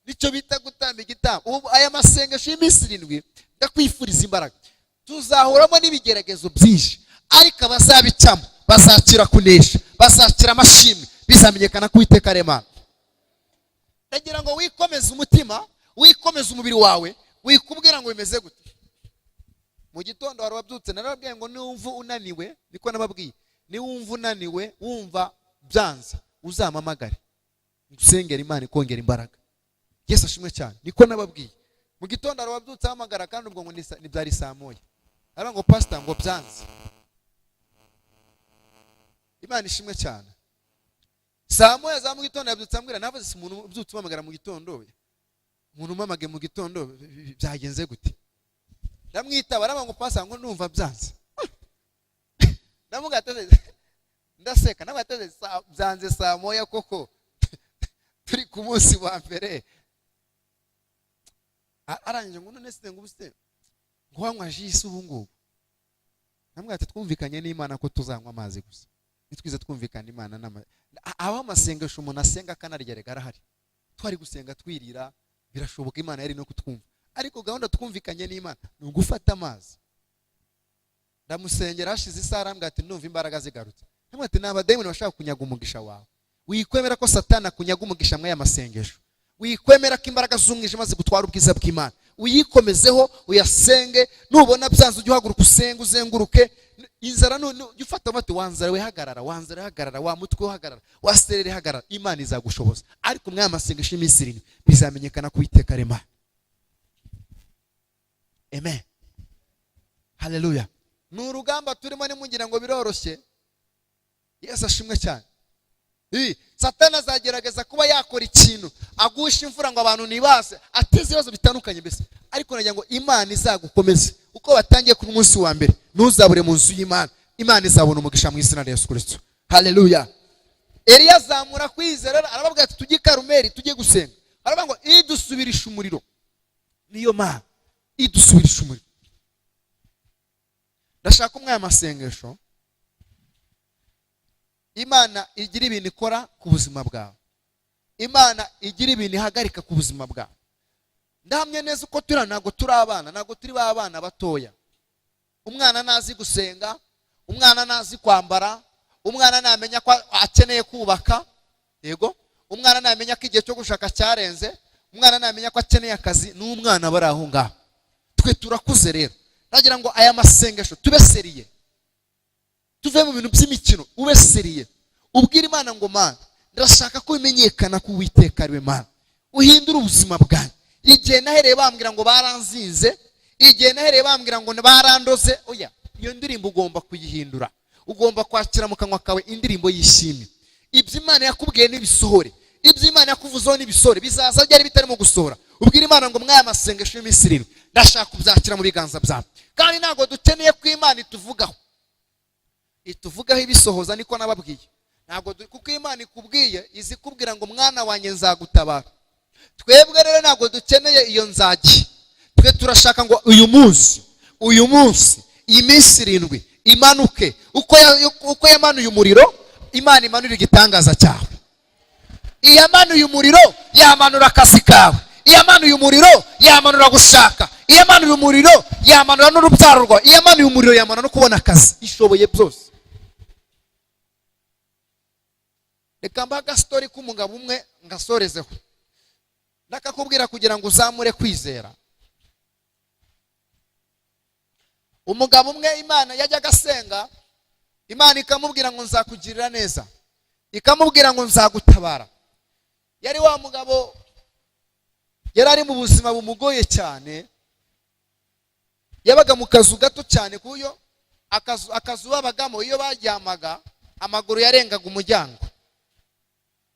Nicyo bita gutamba igitambo. Ubu aya masengesho y'iminsi 7 ndakwifuriza imbaraga. Tuzahuramo n'ibigeragezo byinshi, ariko abazabicamo bazakira kunesha, bazakira amashimwe, bizamenyekana ko Uwiteka ari Imana. Ndagira ngo wikomeze umutima, wikomeze umubiri wawe, wikubwira ngo bimeze gute. Mu gitondo wari wabyutse, narababwiye ngo niwumva unaniwe, niko nababwiye, niwumva unaniwe wumva byanze uzamamagare ngusengera Imana ikongera imbaraga. Yesu ashimwe cyane, niko nababwiye. Mu gitondo wari wabyutse hamagara, kandi ubwo ngo nibyari saa moya, aravuga ngo pastor ngo byanze. Imana ishimwe cyane. Saa moya za mu gitondo yabyutse ambwira, navuze si umuntu ubyutse umamagara mu gitondo, umuntu umamage mu gitondo byagenze gute? Ndamwitaba aravuga ngo pastor ngo numva byanze. Ndamugateze ndaseka, nabateze byanze saa moya koko turi ku munsi wa mbere. Arangije ngo none se ngo ubuse ngo wanywa jisi ubu ngubu. Namwate twumvikanye n'Imana ko tuzanywa amazi gusa. Nitwiza twumvikana Imana aba amasengesho umuntu asenga kanarya arahari. Twari gusenga twirira, birashoboka Imana yari no kutwumva. Ariko gahunda twumvikanye n'Imana ni ugufata amazi. Ndamusengera hashize isara mbwa ati ndumva imbaraga zigarutse. Namwate n'abadayimoni bashaka kunyaga umugisha wawe. Wikwemera ko Satana kunyaga umugisha mwe y'amasengesho. Wikwemera ko imbaraga z'umwijima zigutwara ubwiza bw'Imana. Uyikomezeho uyasenge, nubona byanze ujye uhaguruka usenge uzenguruke. Inzara ufata bati wanzara we hagarara, wanzara hagarara, wa mutwe uhagarara, waserere hagarara. Imana izagushoboza. Ariko mwe y'amasengesho y'iminsi 7 bizamenyekana ko Uwiteka ari Imana. Amen. Hallelujah. N'urugamba turimo nimugira ngo biroroshye. Yesu ashimwe cyane. Satana azagerageza kuba yakora ikintu agusha imvura ngo abantu nibase, ateze ibibazo bitandukanye mbese. Ariko nagira ngo Imana izagukomeze. Uko batangiye ku munsi wa mbere, ntuzabure mu nzu y'Imana. Imana izabona umugisha mu izina rya Yesu Kristo. Hallelujah. Eliya azamura kwizera, arababwira ati tujye Karumeli tujye gusenga. Aravuga ngo idusubirisha umuriro. Niyo Mana idusubirisha umuriro. Ndashaka umwe y'amasengesho Imana igira ibintu ikora ku buzima bwawe. Imana igira ibintu ihagarika ku buzima bwawe. Ndahamye neza uko turi ntago turi abana, ntago turi ba abana batoya. Umwana nazi gusenga, umwana nazi kwambara, umwana namenya ko akeneye kubaka. Yego, umwana namenya ko igihe cyo gushaka cyarenze, umwana namenya ko akeneye akazi, n'umwana bari aho ngaho. Twe turakuze rero. Nagira ngo aya masengesho tube seriye. Tuve mu bintu by'imikino, ube seriye. Ubwira Imana ngo Mana, ndashaka ko bimenyekana ko Uwiteka ari we Mana. Uhindura ubuzima bwanjye. Igihe nahereye bambwira ngo baranzinze, igihe nahereye bambwira ngo barandoze, oya, iyo ndirimbo ugomba kuyihindura. Ugomba kwakira mu kanwa kawe indirimbo yishimye. Ibyo Imana yakubwiye nibisohore. Ibyo Imana yakuvuzeho nibisohore, bizaza byari bitarimo gusohora. Ubwira Imana ngo mwaya masengesho y'iminsi 7 ndashaka kubyakira mu biganza byawe. Kandi ntago dukeneye ko Imana ituvugaho. Ituvugaho ibisohoza niko nababwiye. Ntabwo kuko Imana ikubwiye izi kubwira ngo mwana wanjye nzagutabara. Twebwe rero ntabwo dukeneye iyo nzagi. Twe turashaka ngo uyu munsi iyi minsi 7 imanuke uko yamanuye umuriro, Imana imanura igitangaza cyawe. Iyamanuye umuriro yamanura akazi kawe. Iyamanuye umuriro yamanura gushaka. Iyamanuye umuriro yamanura n'urubyaro rwawe. Iyamanuye umuriro yamanura no kubona akazi. Ishoboye byose. Reka mbaga story k'umugabo umwe ngasorezeho. Ndakakubwira kugira ngo uzamure kwizera. Umugabo umwe Imana yajyaga asenga, Imana ikamubwira ngo nzakugirira neza, ikamubwira ngo nzagutabara. Yari wa mugabo yari ari mu buzima bumugoye cyane, yabaga mu kazu gato cyane kuyo akazu babagamo iyo baryamaga amaguru yarengaga umuryango.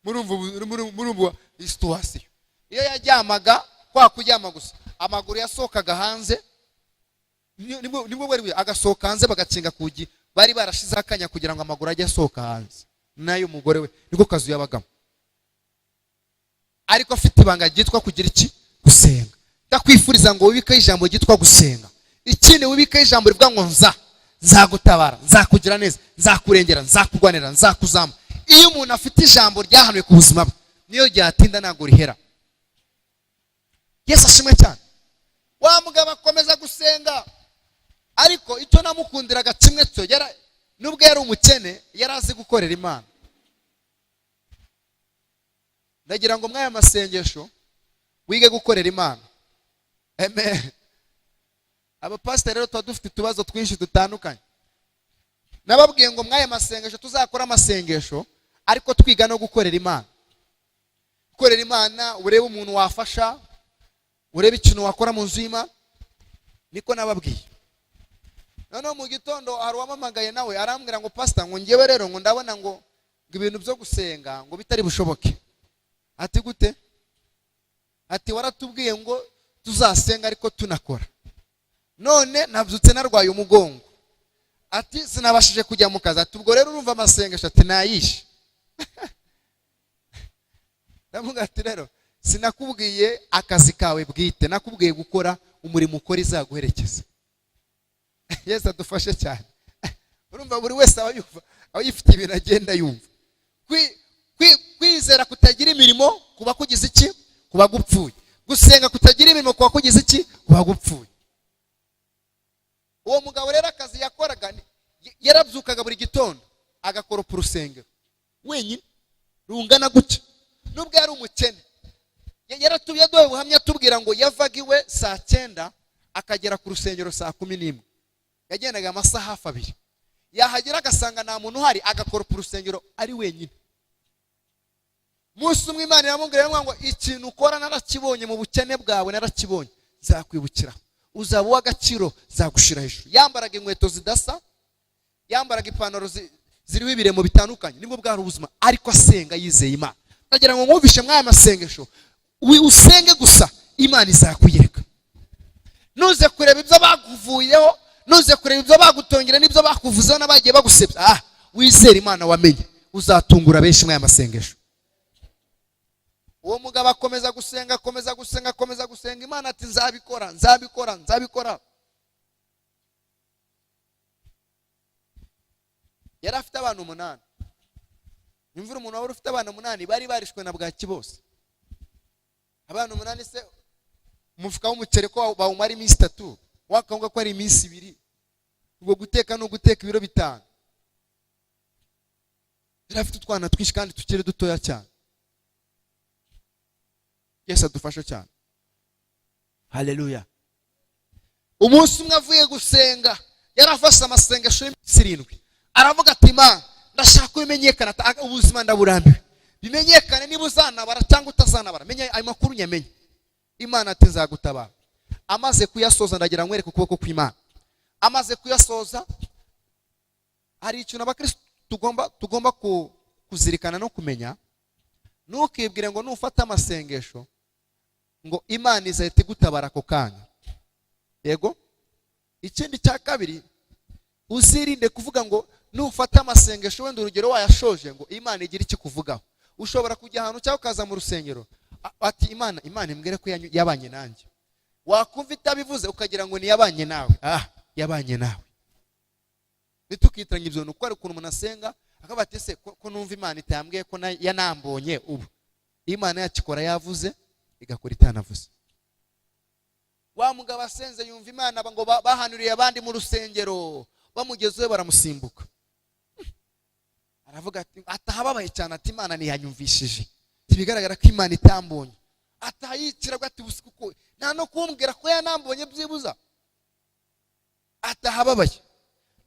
Murumva situation. Iyo yaryamaga kwa kuryama gusa, amaguru yasokaga hanze, nibwo bari agasoka hanze bagacinga kugi, bari barashize akanya kugira ngo amaguru ajye asoka hanze. n'ay'umugore we, niko kazi yabagamo. Ariko afite ibanga ryitwa kugira iki? Gusenga. Ndakwifuriza ngo wibike ijambo ryitwa gusenga. Ikindi wibike ijambo rivuga ngo nzagutabara, nzakugira neza, nzakurengera, nzakugwanira, nzakuzama. Iyo umuntu afite ijambo ryahanuye ku buzima bwe, niyo ryatinda ntabwo rihera. Yesu ashimwe cyane. Wa mugabo akomeza gusenga, ariko icyo namukundiraga kimwe cyo, nubwo yari umukene, yari azi gukorera Imana. Ndagira ngo mwaya masengesho wige gukorera Imana. Amen. Abapasiteri rero tuba dufite utubazo twinshi dutandukanye. Nababwiye ngo mwaya masengesho tuzakora amasengesho, ariko twiga no gukorera Imana. Gukorera Imana, urebe umuntu wafasha, urebe ikintu wakora mu nzu y'Imana, niko nababwiye. Noneho mu gitondo hari uwamamagaye nawe arambwira ngo pastor, ngo ngewe rero ngo ndabona ngo ibintu byo gusenga ngo bitari bushoboke. Ati gute? Ati waratubwiye ngo tuzasenga ariko tunakora. None nabyutse narwaye umugongo. Ati sinabashije kujya mu kazi. Ati ubwo rero urumva amasengesho ati nayishe. Ndavuga ati rero sinakubwiye akazi kawe bwite, nakubwiye gukora umurimo ukora izaguherekeza. Yesu adufashe cyane. Urumva buri wese aba yumva, aba yifite ibintu agenda yumva. Kwizera kutagira imirimo kuba kugize iki? Kuba gupfuye. Gusenga kutagira imirimo kuba kugize iki? Kuba gupfuye. Uwo mugabo rero akazi yakoraga, yarabyukaga buri gitondo agakora ku rusengero wenyine rungana gutya. Nubwo yari umukene, yaratuye doye buhamya tubwira ngo yavaga iwe saa 9 akagera ku rusengero saa 11. Yagendaga amasaha hafi 2. Yahagera agasanga nta muntu uhari, agakora ku rusengero ari wenyine. Musi umwe Imana iramubwira ngo ikintu ukora narakibonye mu bukene bwawe, narakibonye, nzakwibukira, uzaba uw'agaciro, zagushira hejuru. Yambaraga inkweto zidasa, yambaraga ipantaro ziriho ibiremo bitandukanye, nibwo bwari ubuzima, ariko asenga yizeye Imana. Ndagira ngo mwumvishe mwaya masengesho, usenge gusa Imana izakuyereka. Nuze kureba ibyo bakuvuyeho, nuze kureba ibyo bagutongera n'ibyo bakuvuzeho n'abagiye bagusebya, wizere Imana wamenye, uzatungura benshi mwaya masengesho. Uwo mugabo akomeza gusenga, akomeza gusenga Imana ati nzabikora. Yari afite abantu 8. Imvura umuntu wari ufite abantu 8 bari barishwe na bwaki bose. Abantu 8 se umufuka w'umuceri ko bawumara iminsi 3, wakanga ko ari iminsi 2. Ubwo guteka no guteka ibiro 5. Yari afite utwana twinshi kandi tukiri dutoya cyane. Yesu adufashe cyane. Haleluya. Umunsi umwe avuye gusenga, yarafashe amasengesho y'7. Aravuga ati Imana, ndashaka kumenyekana, ubuzima ndaburambiwe. Bimenyekane niba uzanabara cyangwa utazanabara. Menye ayo makuru nyamenye. Imana ati nzagutabara. Amaze kuyasoza ndagira nkwereke ukuboko kw'Imana. Amaze kuyasoza, hari ikintu abakristo tugomba kuzirikana no kumenya. Ntukibwire ngo nufata amasengesho ngo Imana izahita igutabara ako kanya. Yego. Ikindi cya kabiri, uzirinde kuvuga ngo nufata amasengesho wenda urugero wayashoje ngo Imana igira iki kuvugaho. Ushobora kujya ahantu cyangwa ukaza mu rusengero ati Imana imbwire ko yabanye nanjye. Wakumva itabivuze ukagira ngo ni yabanye nawe. Yabanye nawe. Bitukitiranya ibyo nuko ari ukuntu umuntu asenga akaba ati se ko numva Imana itambwiye ko yanambonye ubu. Imana yakikora yavuze igakora itanavuze. Wa mugabo asenze yumva Imana ngo bahanuriye abandi mu rusengero, bamugezeho baramusimbuka. Aravuga ati atahababaye cyane ati Imana ntiyanyumvishije. Bigaragara ko Imana itambonye. Atayikira ati busikuko nta no kumbwira ko yanambonye byibuza. Atahababaye.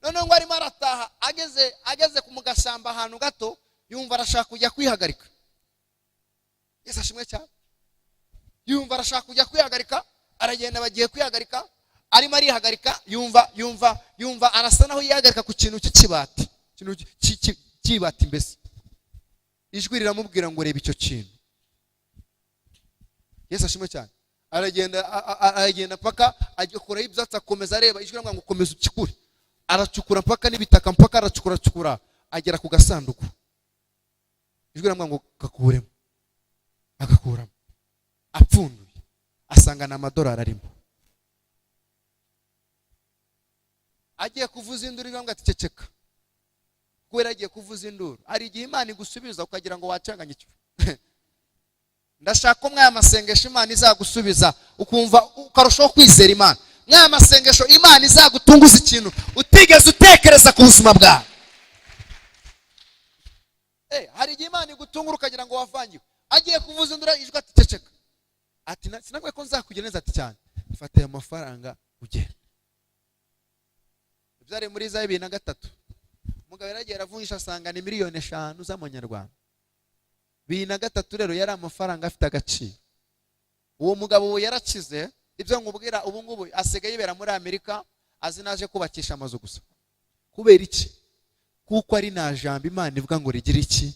None ngo arimo arataha, ageze ku mugasamba ahantu gato, yumva arashaka kujya kwihagarika. Yesu ashimwe cyane. Yumva arashaka kujya kwihagarika, aragenda bagiye kwihagarika, arimo arihagarika, yumva arasa naho yihagarika ku kintu cy'ikibati. Kintu cy'ibati mbese. Ijwi riramubwira ngo reba icyo kintu. Yesu ashimwe cyane. Aragenda paka agikora ibyatsi akomeza areba, ijwi riramubwira ngo komeza ukikure. Aracukura mpaka n'ibitaka mpaka aracukura agera ku gasanduku. ijwi riramubwira ngo gakuremo, agakuramo, apfunduye asanga n'amadolari arimo. Agiye kuvuza induru riramubwira ati ceceka, kubera agiye kuvuza induru. Hari igihe Imana igusubiza ukagira ngo wacanganye icyo. Ndashaka umwaya masengesho Imana izagusubiza ukumva ukarushaho kwizera Imana. Mwaya masengesho Imana izagutunguza ikintu utigeze utekereza ku buzima bwawe. Hari igihe Imana igutungura ukagira ngo wavangiwe. Agiye kuvuza induru ijwi ati ceceka, ati sinabwiye ko nzakugira neza, ati cyane, fata aya mafaranga ugende. Byari muri za 2003. Umugabo yaragiye aravunjisha asanga ni miliyoni 5 z'amanyarwanda. 2003 rero yari amafaranga afite agaciro. Uwo mugabo yarakize, ibyo ngubwira ubu ngubu asigaye yibera muri Amerika, azinaje kubakisha amazu gusa. Kubera iki? Kuko ari na jambo Imana ivuga ngo rigira iki.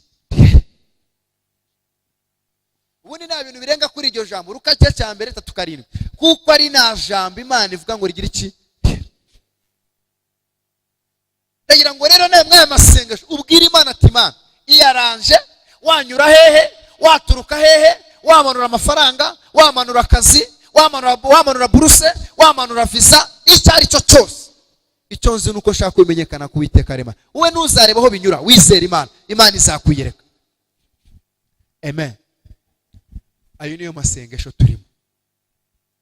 Ubundi nta bintu birenga kuri iryo jambo. Luka 1:3-7. Kuko ari na jambo Imana ivuga ngo rigira iki. Ndagira ngo rero nawe mwaya masengesho ubwira Imana ati Imana iyaranje, wanyura hehe, waturuka hehe, wamanura amafaranga, wamanura akazi, wamanura buruse, wamanura visa, icyo ari cyo cyose. Icyo nzi nuko nshaka kumenyekana ku Uwiteka Imana. Wowe ntuzareba aho binyura, wizera Imana, Imana izakuyereka. Amen. Ayo niyo masengesho turimo.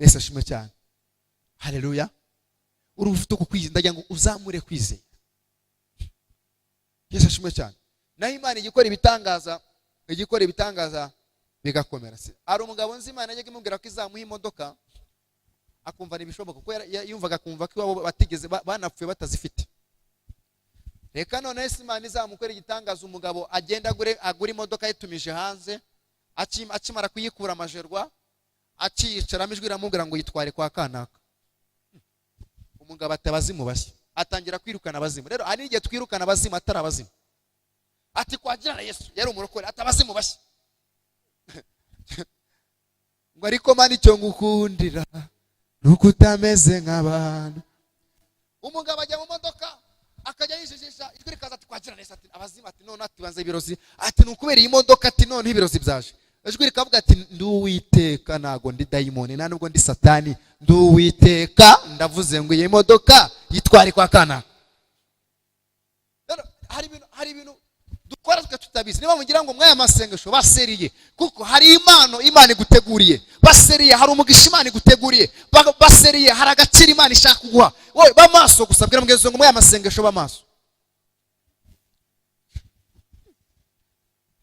Yesu ashimwe cyane. Haleluya. Urufite uko kwizera, ndagira ngo uzamure kwizera. Yesu ashimwe cyane. Naho Imana igikora ibitangaza bigakomera. Ari umugabo nzi Imana yajyaga imubwira ko izamuha imodoka, akumva nibishoboka kuko yumvaga akumva ko iwabo batigeze banapfuye batazifite. Reka none Imana izamukora igitangaza, umugabo agenda agura imodoka yitumije hanze, akimara kuyikura amajerwa, akiyicaramo ijwi riramubwira ngo yitware kwa kanaka. Umugabo atabazimu bashya, atangira kwirukana abazimu. Rero ari igihe twirukana abazimu atari abazimu. Ati kwagira na Yesu yari umurokore, atabazimu bashya. Ngo ariko Mana icyo ngukundira nuko utameze nk'abantu. Umugabo ajya mu modoka akajya yijijisha, ijwi rikaza ati kwagira na Yesu, ati abazimu, ati none ati banze ibirozi, ati nukubera iyi modoka, ati none ibirozi byaje. Ijwi rikavuga ati ndi Uwiteka, ntago ndi dayimoni, nta nubwo ndi satani, ndi Uwiteka, ndavuze ngo iyi modoka yitware kwa kanaka. Hari ibintu dukora tutabizi. Niba mugira ngo mwaya masengesho baseriye, kuko hari impano Imana iguteguriye. Baseriye hari umugisha Imana iguteguriye. Baseriye hari agaciro Imana ishaka kuguha. Wowe bamaso gusa, bwira mugenzi ngo mwaya masengesho bamaso.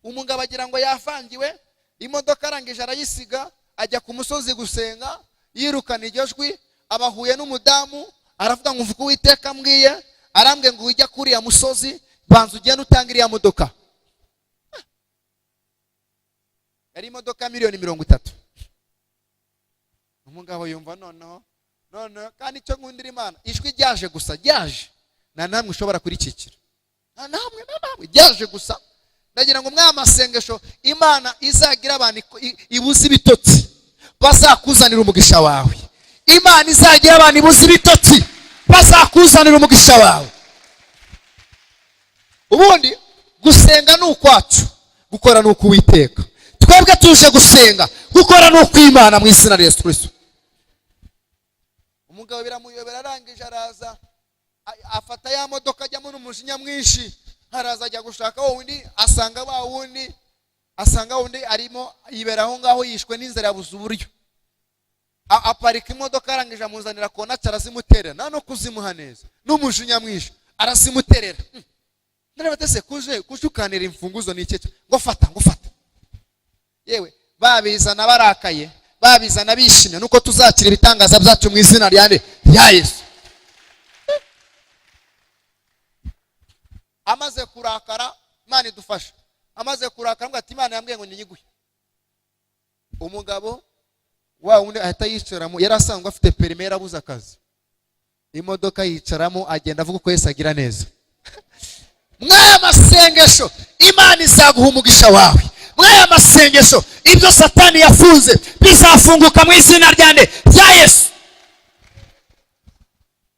Umugabo agira ngo yafangiwe, imodoka arangije arayisiga, ajya ku musozi gusenga, yirukana iryo jwi, abahuye n'umudamu, aravuga ngo mvuga Uwiteka mbwiye, arambwe ngo ujya kuri ya musozi, banza ugenda utanga iriya modoka. Yari imodoka $30,000,000. Umugabo yumva noneho kandi icyo nkundira Imana, ijwi ryaje gusa, ryaje na namwe ushobora kurikikira, na namwe ryaje gusa. Ndagira ngo mwaya masengesho Imana izagira abantu ibuze ibitotsi, bazakuzanira umugisha wawe. Imana izagira abantu ibuze ibitotsi, bazakuzanira umugisha wawe. Ubundi gusenga ni ukwacu, gukora ni ukuwiteka. Twebwe tuje gusenga, gukora ni ukw'Imana mu izina rya Yesu Kristo. Umugabo biramuyobera, arangije araza afata ya modoka, ajyamo n'umujinya mwinshi, haraza ajya gushaka wundi, asanga wundi arimo yibera aho ngaho yishwe n'inzara, yabuze uburyo. Aparika imodoka, arangije amuzanira kona, arazimuterera, nta no kuzimuha neza, n'umujinya mwinshi arazimuterera. Ndabatese kuje ukanira imfunguzo n'icyeca ngo fata. Yewe babizana barakaye, babizana bishimye, nuko tuzakira ibitangaza byacu mu izina rya Yesu. Amaze kurakara, Imana idufasha, amaze kurakara ngo ati Imana yambwiye ngo ninyiguhe. Umugabo wa wundi ahita yicaramo, yari asanzwe afite perime, yarabuze akazi, imodoka yicaramo, agenda avuga ko Yesu agira neza. Mwaya masengesho Imana izaguha umugisha wawe. Mwaya masengesho ibyo Satani yafunze bizafunguka mu izina rya Yesu.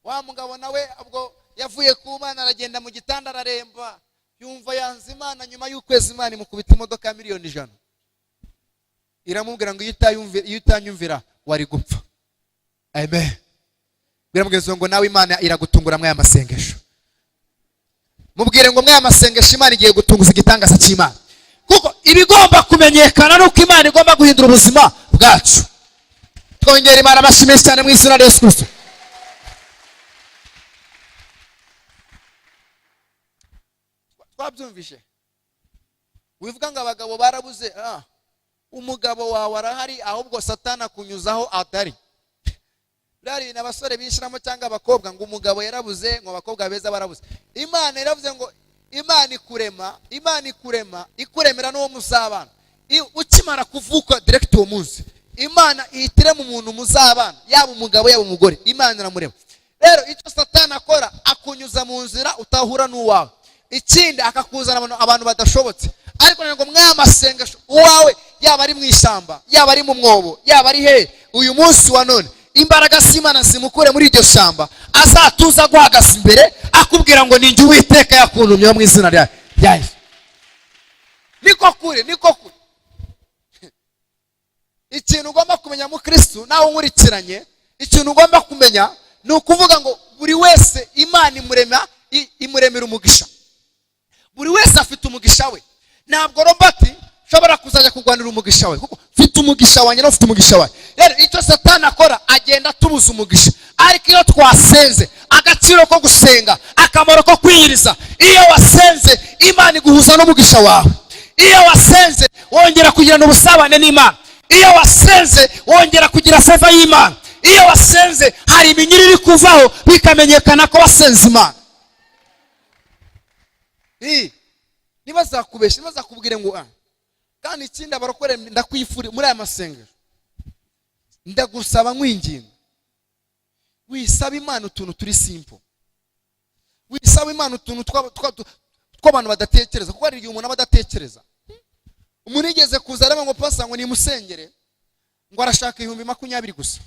Wa mugabo nawe ubwo yavuye ku Mana, aragenda mu gitanda araremba, yumva yanze Imana. Nyuma y'ukwezi Imana imukubita imodoka ya miliyoni 100, iramubwira ngo iyo utanyumvira wari gupfa. Amen. Biramubwira ngo nawe Imana iragutungura mwaya masengesho. Mubwire ngo mwaya masengesho Imana igiye gutunguza igitangaza cy'Imana, kuko ibigomba kumenyekana nuko Imana igomba guhindura ubuzima bwacu. Twongera Imana amashimwe cyane mu izina rya Yesu Kristo. Twabyumvishe. Wivuga ngo abagabo barabuze, umugabo wawe arahari, ahubwo Satani akunyuzaho atari. Bari n'abasore bishiramo cyangwa abakobwa ngo umugabo yarabuze, ngo abakobwa beza barabuze. Imana iravuze ngo Imana ikurema ikuremera n'uwo muzabana. Ukimara kuvuka direct uwo munsi Imana ihitire mu muntu muzabana, yaba umugabo yaba umugore, Imana iramurema. Rero icyo Satani akora, akunyuza mu nzira utahura n'uwawe. Ikindi akakuzana abantu badashobotse. Ariko ngo mwaya masengesho uwawe, yaba ari mu ishyamba, yaba ari mu mwobo, yaba ari he, uyu munsi wa none imbaraga z'Imana zimukure muri iryo shamba, azatuza guhagaza imbere akubwira ngo ninjye Uwiteka yakuntumye mu izina rya Yesu. Niko kure. Ikintu ugomba kumenya mu Kristo nawe nkurikiranye, ikintu ugomba kumenya ni ukuvuga ngo buri wese Imana imuremera umugisha. Buri wese afite umugisha we. Ntabwo Robert shobora kuzajya kugwanira umugisha we, kuko mfite umugisha wanjye no ufite umugisha wawe. Rero icyo Satani akora, agenda tubuza umugisha. Ariko iyo twasenze, agaciro ko gusenga, akamaro ko kwiyiriza, iyo wasenze Imana iguhuza n'umugisha wawe. Iyo wasenze wongera kugira ubusabane n'Imana. Iyo wasenze wongera kugira favor y'Imana. Iyo wasenze hari iminyiriri kuvaho bikamenyekana ko wasenze Imana. Nibazakubesha, nibazakubwire ngo kandi ikindi abarokore ndakwifuri muri aya masengesho, ndagusaba nkwinginga, wisaba Imana utuntu turi simple. Wisaba Imana utuntu tw'abantu badatekereza, kuko ari igihe umuntu aba adatekereza. Umuntu yigeze kuza areba ngo pasa ngo nimusengere, ngo arashaka 20,000 gusa.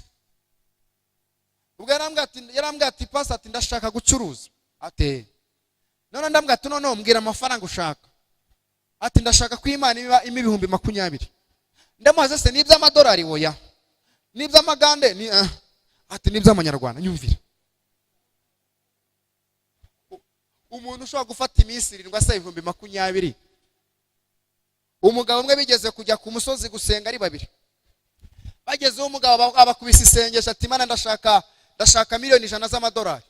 Ubwo yarambwira ati pasa ati ndashaka gucuruza. Ate none ndambwira ati none mbwira amafaranga ushaka. Ati ndashaka ko Imana iba 20,000. Ndamuhaze se nibyo amadolari woya, nibyo amagande ni ati nibyo amanyarwanda. Nyumvira, umuntu ushobora gufata iminsi 7 asa 20,000. Umugabo umwe bigeze kujya ku musozi gusenga ari 2. Bagezeho umugabo abakubise isengesho ati Imana ndashaka 1,100,000 z'amadolari.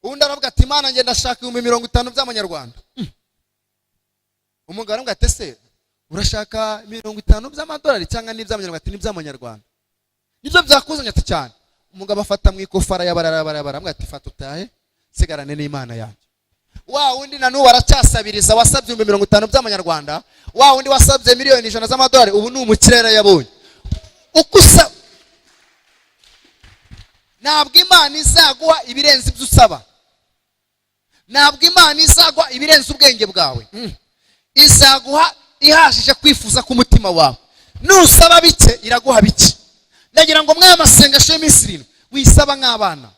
Undi aravuga ati Imana nge ndashaka 50,000 by'amanyarwanda. Umugabo aravuga ati se urashaka 50 by'amadolari cyangwa n'iby'amanyarwanda? Ati n'iby'amanyarwanda. Nibyo byakuzanye ati cyane. Umugabo afata mu ikofara yabarabara ati fata utahe sigarane n'Imana yanjye. Wa undi na n'ubu aracyasabiriza, wasabye 50 by'amanyarwanda, wa undi wasabye 1,100,000 z'amadolari, ubu ni umukirere yabonye. Ukusa ntabwo Imana izaguha ibirenze ibyo usaba. Ntabwo Imana izagwa ibirenze ubwenge bwawe. Izaguha ihashije kwifuza ku mutima wawe. Nusaba bike iraguha bike. Ndagira ngo mwaya masengesho y'iminsi 7 wisaba nk'abana.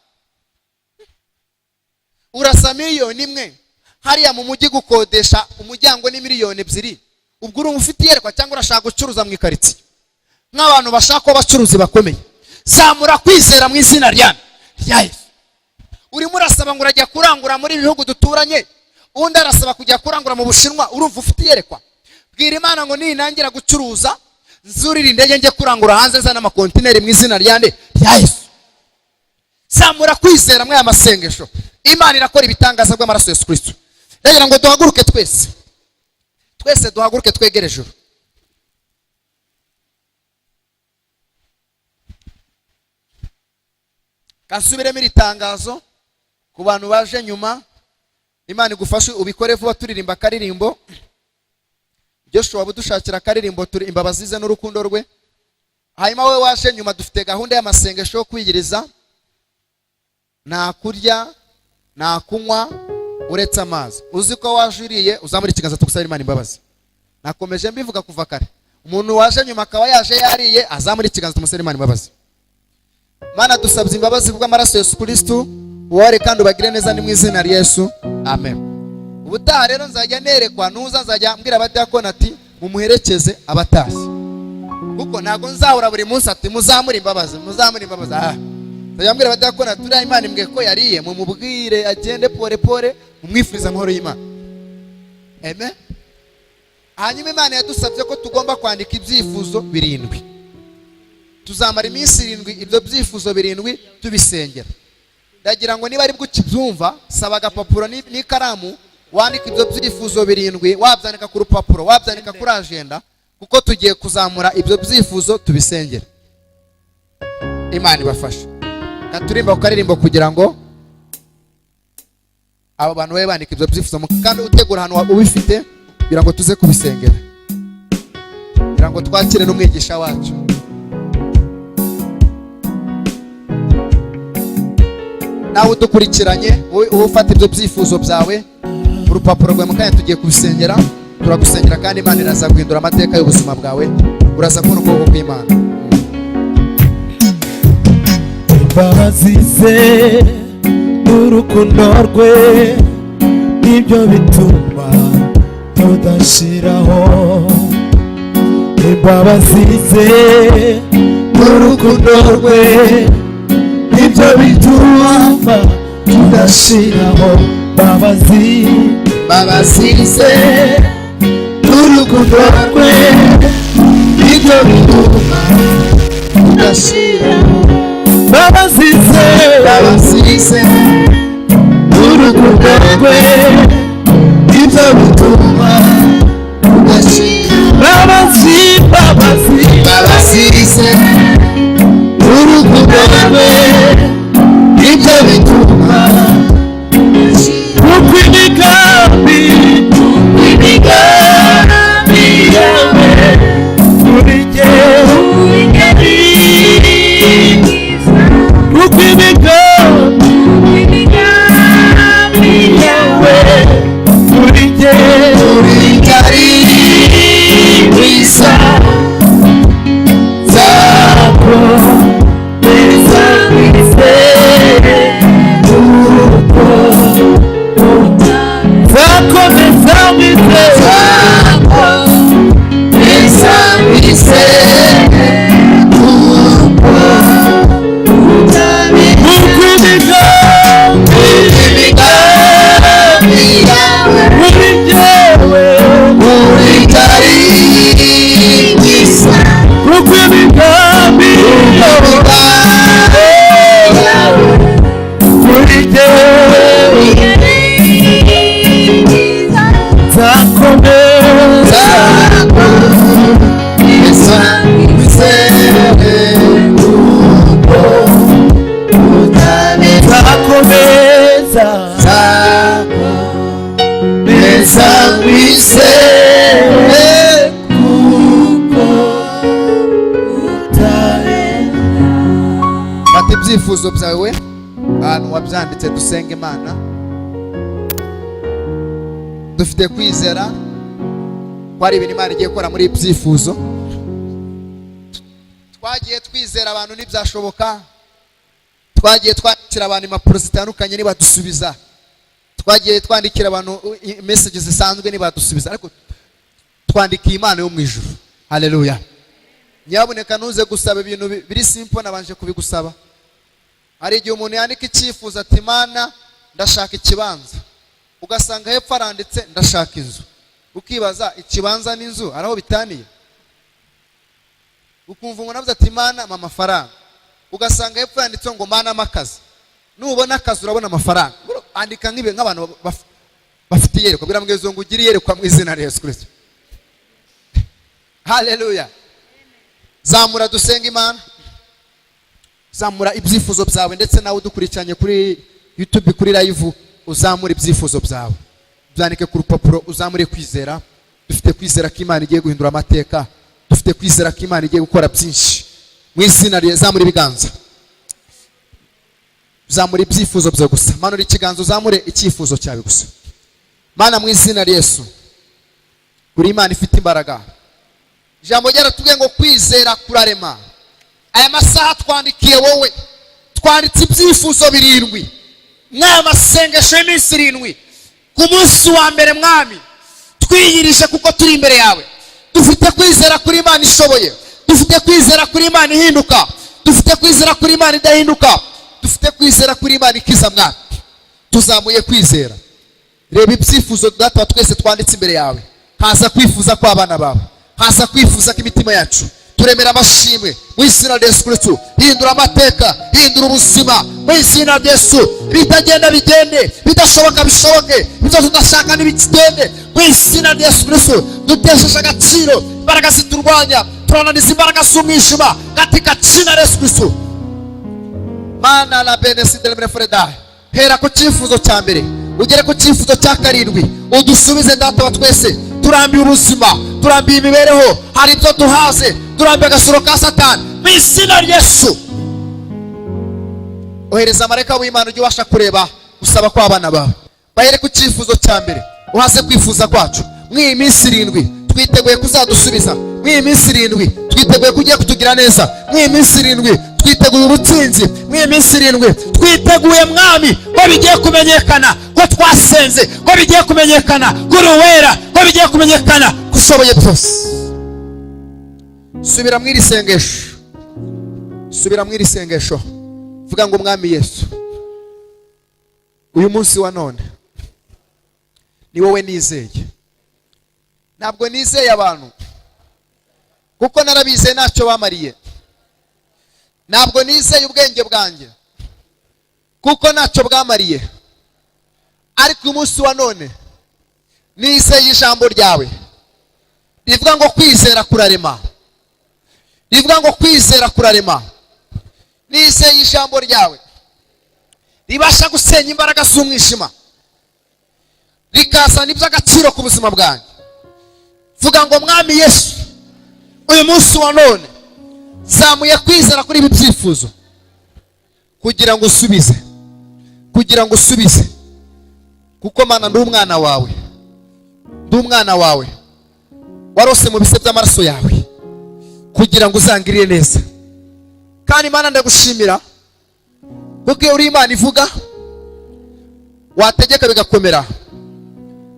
Urasa 1,000,000 hariya mu mujyi gukodesha umuryango ni 2,000,000. Ubwo uri ufite yerekwa cyangwa urashaka gucuruza mu ikaritsiye nk'abantu bashaka abacuruzi bakomeye. Zamura kwizera mu izina rya Yesu. Urimo urasaba ngo urajya kurangura muri bihugu duturanye, undi arasaba kujya kurangura mu Bushinwa, urumva ufite yerekwa. Bwira Imana ngo ninangira gucuruza nzurira indege nge kurangura hanze zana amakontineri mu izina rya Yesu. Zamura kwizera mwaya masengesho, Imana irakora ibitangaza by'amaraso Yesu Kristo. Ndagira ngo duhaguruke twese duhaguruke twegere ijuru. Kasubiremo iri tangazo ku bantu baje nyuma. Imana igufashe ubikore vuba turirimba karirimbo. Joshua budushakira karirimbo turi imbabazi ze n'urukundo rwe. Hanyuma we waje nyuma dufite gahunda y'amasengesho yo kwigiriza. Nta kurya nta kunywa uretse amazi. Uzi ko wajuriye uzamura ikiganza tukusaba Imana imbabazi. Nakomeje mbivuga kuva kare. Umuntu waje nyuma akaba yaje yariye azamura ikiganza tumusaba Imana imbabazi. Mana dusabye imbabazi bw'amaraso Yesu Kristo, wore kandi ubagire neza ni mu izina rya Yesu. Amen. ubutaha rero nzajya nerekwa nuza nzajya mbwira abadiyakoni ati mumuherekeze abatashye, kuko ntabwo nzahura buri munsi ati muzamure imbabazi nzajya mbwira abadiyakoni ati uriya Imana imbwiye ko yariye, mumubwire agende pore pore, mumwifuriza amahoro y'Imana. Amen. Hanyuma Imana yadusabye ko tugomba kwandika ibyifuzo 7. Tuzamara iminsi 7 ibyo byifuzo 7 tubisengera. Ndagira ngo niba ari bwo kibyumva, saba agapapuro n'ikaramu wandika ibyo byifuzo 7, wabyandika ku rupapuro, wabyandika kuri agenda, kuko tugiye kuzamura ibyo byifuzo tubisengera. Imana ibafashe. Katurimba ukaririmbo kugira ngo abo bantu babe bandika ibyo byifuzo, kandi utegura ahantu ubifite kugira ngo tuze kubisengera, kugira ngo twakire n'umwigisha wacu. Nawe udukurikiranye ufata ibyo byifuzo byawe urupapuro rwawe, mukanya tugiye kubisengera, turagusengera kandi Imana iraza guhindura amateka y'ubuzima bwawe, uraza kubona ukuboko kw'Imana. Imbabazi ze n'urukundo rwe nibyo bituma tudashiraho. Imbabazi ze n'urukundo rwe nibyo bituma tudashiraho. Imbabazi ze n'urukundo rwe nibyo bituma tudashiraho. Imbabazi ze n'urukundo rwe nibyo bituma tudashiraho. Imbabazi ze n'urukundo rwe nibyo bituma kuko imigambi yawe kuri jyewe kuko imigambi yawe kuri jyewe ari mwiza. Fata ibyifuzo byawe ahantu wabyanditse, dusenge Imana. Dufite kwizera ko ari ibintu Imana igiye gukora muri ibyifuzo. Twagiye twizera abantu ntibyashoboka, twagiye twandikira abantu impapuro zitandukanye ntibadusubiza, twagiye twandikira abantu messages zisanzwe ntibadusubiza, ariko twandikiye Imana yo mu ijuru. Haleluya. Nyabuneka nuze gusaba ibintu biri simple, nabanje kubigusaba. Hari igihe umuntu yandika icyifuzo ati Imana ndashaka ikibanza, ugasanga hepfo aranditse ndashaka inzu, ukibaza ikibanza n'inzu araho bitaniye. Ukumva umuntu avuze ati Imana mpa amafaranga, ugasanga hepfo yanditse ngo Mana amakazi. Nubona akazi urabona amafaranga. Andika nk'abantu bafite iyerekwa, biramubwiza ngo ugire iyerekwa mu izina rya Yesu Kristo. Haleluya. Zamura dusenga Imana. Zamura ibyifuzo byawe, ndetse nawe udukurikiranye kuri YouTube kuri live, uzamura ibyifuzo byawe, byandike ku rupapuro, uzamure kwizera. Dufite kwizera ko Imana igiye guhindura amateka, dufite kwizera ko Imana igiye gukora byinshi mu izina rye. Zamura ibiganza, zamura ibyifuzo byawe gusa. Manura ikiganza uzamure icyifuzo cyawe gusa. Mana mu izina rya Yesu, uri Imana ifite imbaraga. Ijambo ryaratubwiye ngo kwizera kurarema. Aya masaha twandikiye wowe, twanditse ibyifuzo 7 n'aya masengesho y'iminsi 7. ku munsi wa mbere mwami twiyirije kuko turi imbere yawe. Dufite kwizera kuri Imana ishoboye, dufite kwizera kuri Imana ihinduka, dufite kwizera kuri Imana idahinduka, dufite kwizera kuri Imana ikiza mwami. Tuzamuye kwizera. Reba ibyifuzo data twese twanditse imbere yawe. Haza kwifuza kwa abana bawe, haza kwifuza k'imitima yacu. Turemera amashimwe mu izina rya Yesu Kristo. Hindura amateka, hindura ubuzima mu izina rya Yesu. Bitagenda bigende, bidashoboka bishoboke, ibyo tudashaka ntibigende mu izina rya Yesu Kristo. Dutesheje agaciro imbaraga ziturwanya, turananiza imbaraga z'umwijima katika jina la Yesu Kristo. Mana la benesidele mrefreda. Hera ku cyifuzo cya mbere, ugere ku cyifuzo cya karindwi, udusubize data wa twese. Turambiye ubuzima, turambiye imibereho, hari ibyo duhaze, turambiye agasuro ka Satani mu izina rya Yesu. Ohereza marayika w'Imana ujye ubasha kureba gusaba kw'abana bawe. Bahere ku cyifuzo cya mbere, uhaze kwifuza kwacu. Mw'iyi minsi 7 twiteguye kuzadusubiza, mw'iyi minsi 7 twiteguye kugiye kutugira neza, mw'iyi minsi 7 twiteguye ubutsinzi, mw'iyi minsi 7 twiteguye mwami ko bigiye kumenyekana ko twasenze, ko bigiye kumenyekana ko uwera, ko bigiye kumenyekana ko ushoboye byose. Subira mw'iri sengesho, subira mw'iri sengesho, vuga ngo mwami Yesu, uyu munsi wa none ni wowe nizeye. Ntabwo nizeye abantu kuko narabizeye ntacyo bamariye. Ntabwo nizeye ubwenge bwanjye kuko ntacyo bwamariye. Ariko uyu munsi wa none nizeye ijambo ryawe rivuga ngo kwizera kurarema, rivuga ngo kwizera kurarema. Nizeye ijambo ryawe ribasha gusenya imbaraga z'umwijima, rikazana iby'agaciro ku buzima bwanjye. Vuga ngo mwami Yesu, uyu munsi wa none zamuye kwizera kuri ibi byifuzo kugira ngo usubize, kugira ngo usubize. Kuko Mana ndi umwana wawe, ndi umwana wawe warose mu bise by'amaraso yawe kugira ngo uzangirire neza. Kandi Mana ndagushimira kuko uri Imana ivuga, wategeka bigakomera,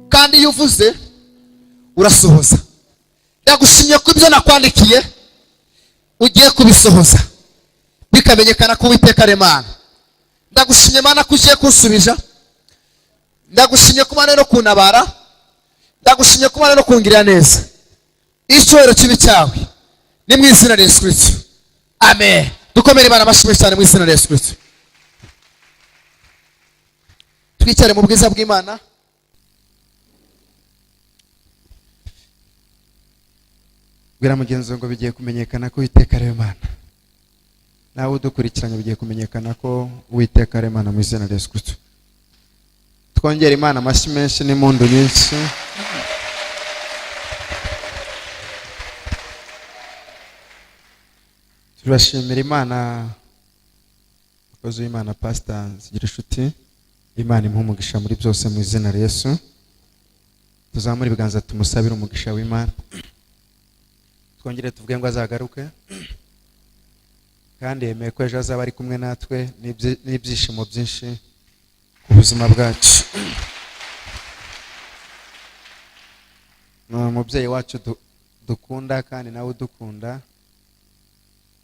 kandi iyo uvuze urasohoza. Ndagushimye ko ibyo nakwandikiye ugiye kubisohoza bikamenyekana ko Uwiteka ari Imana. Ndagushimye Mana ko ugiye kunsubija, ndagushimye ko Mana no kuntabara, ndagushimye ko Mana no kungirira neza. Icyubahiro kibi cyawe ni mu izina rya Yesu Kristo, amen. Dukomere Imana amashimwe cyane mu izina rya Yesu Kristo. Twicare mu bwiza bw'Imana. Bwira mugenzi ngo bigiye kumenyekana ko Uwiteka ari Imana. Nawe udukurikiranye bigiye kumenyekana ko Uwiteka ari Imana mu izina rya Yesu Kristo. Twongera Imana amashyi menshi n'impundu nyinshi. Turashimira Imana akoze w'Imana Pastor Zigirinshuti. Imana imuhe umugisha muri byose mu izina rya Yesu. Tuzamura ibiganza tumusabire umugisha w'Imana. Twongere tuvuge ngo azagaruke, kandi yemeye ko ejo azaba ari kumwe natwe n'ibyishimo byinshi ku buzima bwacu. Umubyeyi wacu dukunda kandi nawe udukunda,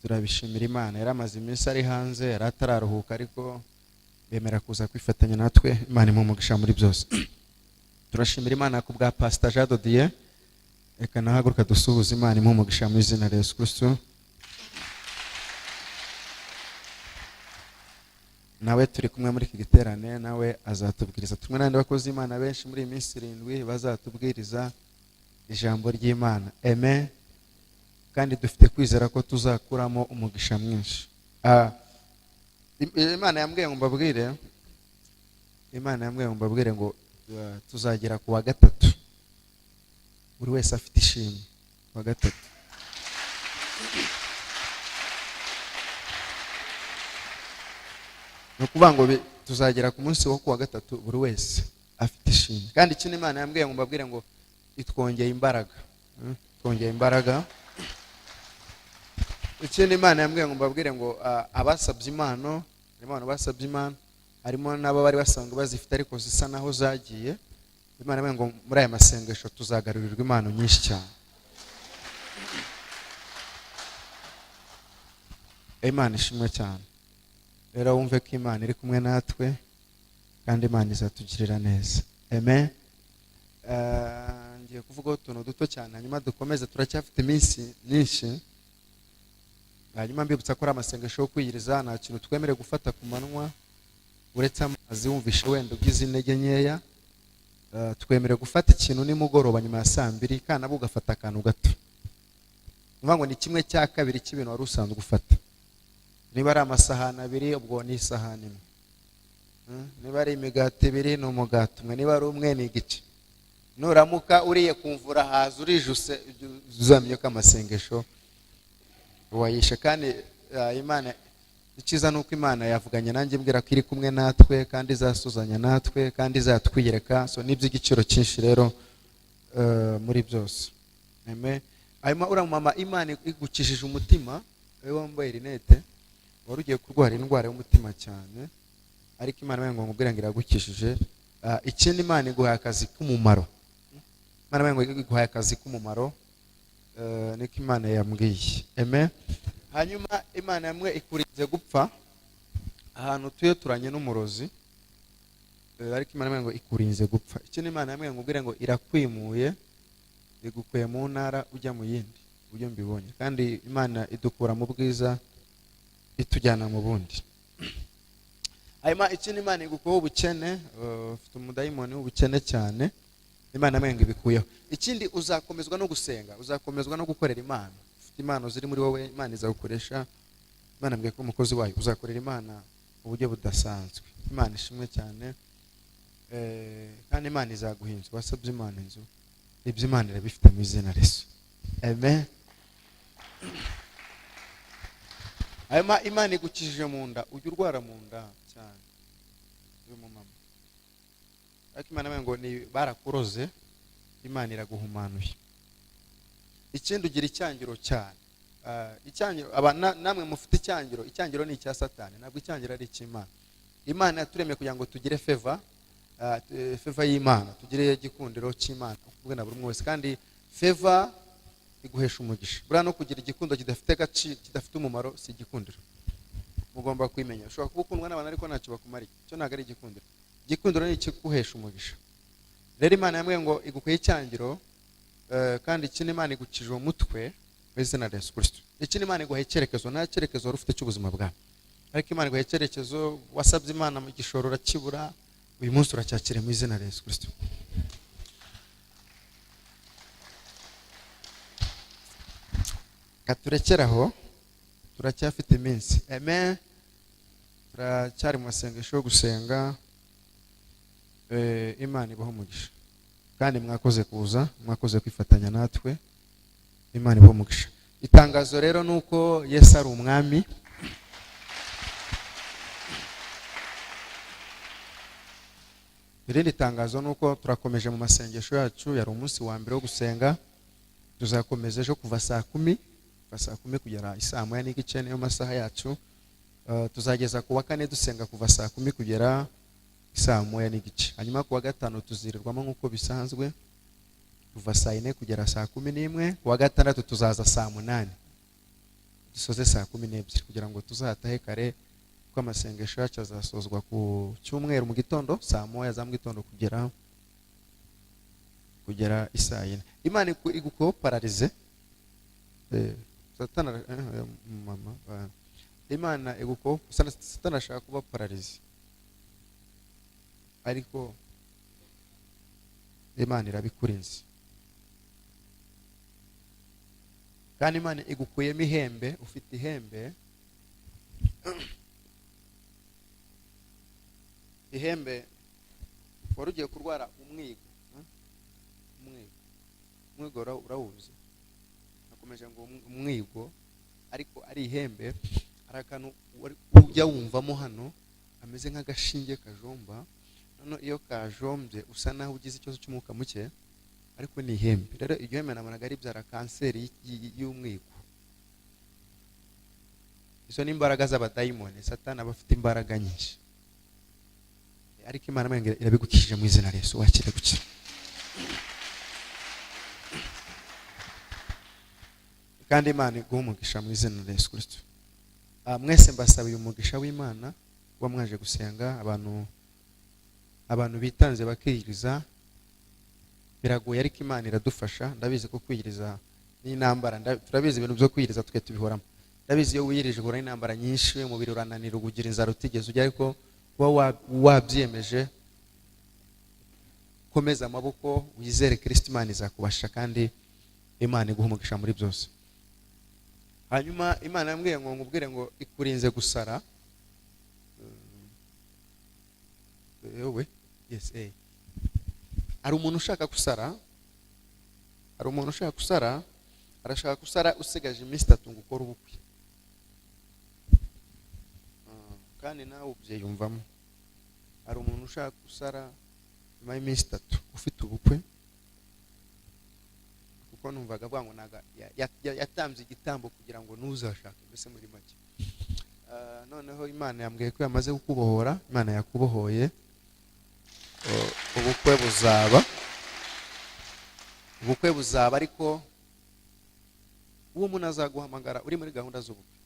turabishimira Imana. Yari amaze iminsi ari hanze, yari atararuhuka, ariko bemera kuza kwifatanya natwe. Imana imuhe umugisha muri byose. Turashimira Imana ku bwa Pastor Jean Dodier. Reka nahaguruka dusuhuza Imana imuhe umugisha mu izina rya Yesu Kristo. Nawe turi kumwe muri iki giterane, nawe azatubwiriza. Tumwe n'abandi bakozi Imana benshi muri iyi minsi 7 bazatubwiriza ijambo ry'Imana, amen. Kandi dufite kwizera ko tuzakuramo umugisha mwinshi. Imana yambwiye ngo mbabwire, Imana yambwiye ngo mbabwire ngo tuzagera ku wa gatatu buri wese afite ishimwe. Wa gatatu no kuvuga ngo tuzagera ku munsi wo ku wa gatatu buri wese afite ishimwe. Kandi ikindi Imana yambwiye ngo mbabwire ngo itwongeye imbaraga, twongeye imbaraga. Ikindi Imana yambwiye ngo mbabwire ngo abasabye impano, harimo abantu basabye impano, harimo n'abo bari basanzwe bazifite ariko zisa naho zagiye. Imana ngo muri aya masengesho tuzagarurirwa impano nyinshi cyane. Imana ishimwe cyane. Rero wumve ko Imana iri kumwe natwe kandi Imana izatugirira neza. Amen. Ngiye kuvuga utuntu duto cyane hanyuma dukomeze, turacyafite iminsi myinshi. Hanyuma mbibutsa ko ari amasengesho yo kwiyiriza, nta kintu twemere gufata ku manwa uretse amazi wumvishe wenda ugize intege nkeya. Twemere gufata ikintu nimugoroba nyuma ya 2:00 kandi nabwo ugafata akantu gato. Mvuga ngo ni 1/2 cy'ibintu wari usanzwe gufata. Niba ari amasahani 2 ubwo ni isahani imwe. Niba ari imigati 2 ni umugati umwe. Niba ari umwe ni igice. Nuramuka uriye kumvura haza urijuse, uzamenye ko amasengesho wayishe. Kandi Imana ikiza nuko Imana yavuganye nanjye mbwira ko iri kumwe natwe kandi izasuzanya natwe kandi izatwiyereka. So n'iby'igiciro cyinshi rero muri byose. Amen. Hanyuma uramama Imana igukishije umutima, wewe wambaye rinete wari ugiye kurwara indwara y'umutima cyane, ariko Imana ngo ngubwira ngo iragukishije. Ikindi Imana iguhaye akazi k'umumaro. Imana ngo iguhaye akazi k'umumaro, niko Imana yambwiye. Amen. Hanyuma Imana yamwe ikurinze gupfa ahantu tuye turanye n'umurozi, ariko Imana ngo ikurinze gupfa. Ikindi Imana yamwe ngubwira ngo irakwimuye, igukuye mu ntara ujya mu yindi, ujye mbibonye. Kandi Imana idukura mu bwiza itujyana mu bundi. Hanyuma ikindi Imana igukuyeho ubukene, ufite umudayimoni w'ubukene cyane, Imana yamwe ibikuyeho. Ikindi uzakomezwa no gusenga, uzakomezwa no gukorera Imana. Impano ziri muri wowe Imana izagukoresha. Imana mbwiye ko umukozi wayo uzakorera Imana uburyo budasanzwe. Imana ishimwe cyane. Kandi Imana izaguhinza. Wasabye Imana inzu, ibyo Imana irabifite mu izina Yesu. Amen. Hanyuma Imana igukijije mu nda, ujya urwara mu nda cyane. Uyu mumama, ariko Imana ngo ni barakuroze, Imana iraguhumanuye. Ikindi ugira icyangiro cyane. Icyangiro namwe mufite icyangiro. Icyangiro ni icya Satani, ntabwo icyangiro ari icy'Imana. Imana yaturemye kugira ngo tugire favor y'Imana, tugire igikundiro cy'Imana kubwe na buri umwe wese. Kandi favor iguhesha umugisha. Buriya no kugira igikundo kidafite agaciro, kidafite umumaro, si igikundiro. Mugomba kwimenya. Ushobora kuba ukundwa n'abantu ariko ntacyo bakumariye, cyo ntabwo ari igikundiro. Igikundiro ni ikiguhesha umugisha. Rero Imana yamwe ngo igukuye icyangiro, kandi ikindi Imana igukije umutwe mu izina rya Yesu Kristo. Ikindi Imana iguhaye icyerekezo, nta cyerekezo wari ufite cy'ubuzima bwawe, ariko Imana iguhaye icyerekezo. Wasabye Imana mu gishoro urakibura, uyu munsi uracyakire mu izina rya Yesu Kristo. Katurekeraho, turacyafite iminsi. Amen. Turacyari mu masengesho yo gusenga. Imana ibaho umugisha. Kandi mwakoze kuza, mwakoze kwifatanya natwe. Imana ibaho umugisha. Itangazo rero nuko Yesu ari umwami. Irindi tangazo nuko turakomeje mu masengesho yacu. Yari umunsi wa mbere wo gusenga. Tuzakomeza ejo kuva 10:00 kugera 1:00 niyo masaha yacu. Tuzageza ku wa kane dusenga kuva 10:00 kugera 1:30. Hanyuma ku wa gatanu tuzirirwamo nk'uko bisanzwe kuva 4:00 kugera 11:00. Ku wa gatandatu tuzaza 8:00 dusoze 12:00 kugira ngo tuzatahe kare, kuko amasengesho yacu azasozwa ku cyumweru mu gitondo 9:00 za mu gitondo kugera 4:00. Imana igukuyeho pararize. Satana mama, Imana igukuyeho. Satana ashaka kuba pararize, ariko Imana irabikurinze. Kandi Imana igukuyemo ihembe. Ufite ihembe. Ihembe wari ugiye kurwara umwigo. Umwigo urawuzi. Nakomeje ngo umwigo, ariko ari ihembe. Ari akantu ujya wumvamo hano ameze nk'agashinge kajomba. None iyo kajombye usa naho ugize ikibazo cy'umwuka muke, ariko ni ihembe. Rero iryo hembe nabonaga ribyara kanseri y'umwigo. Izo ni imbaraga z'abadayimoni. Satani aba afite imbaraga nyinshi, ariko Imana irabigukishije mu izina rya Yesu. Wakire gukira. kandi Imana iguha umugisha mu izina rya Yesu Kristo. Mwese mbasabiye umugisha w'Imana kuba mwaje gusenga. Abantu bitanze bakiyiriza biragoye, ariko Imana iradufasha. Ndabizi ko kwiyiriza n'intambara, turabizi ibintu byo kwiyiriza twe tubihoramo. Ndabizi iyo wiyirije uhura n'intambara nyinshi, umubiri urananira, ugira inzara utigeze ujya, ariko kuba wabyiyemeje, komeza amaboko, wizere Kristo, Imana izakubasha kandi Imana iguha umugisha muri byose. Hanyuma Imana yambwiye ngo nkubwire ngo ikurinze gusara. Yewe yes hari umuntu ushaka gusara, arashaka gusara usigaje iminsi 3 ngo ukore ubukwe, kandi nawe ubyiyumvamo. Hari umuntu ushaka gusara nyuma y'iminsi 3 ufite ubukwe, kuko numvaga avuga ngo naga yatanze igitambo kugira ngo ntuzashake, mbese muri make. Noneho Imana yambwiye ko yamaze kukubohora. Imana yakubohoye. ubukwe buzaba, ariko uwo muntu azaguhamagara uri muri gahunda z'ubukwe.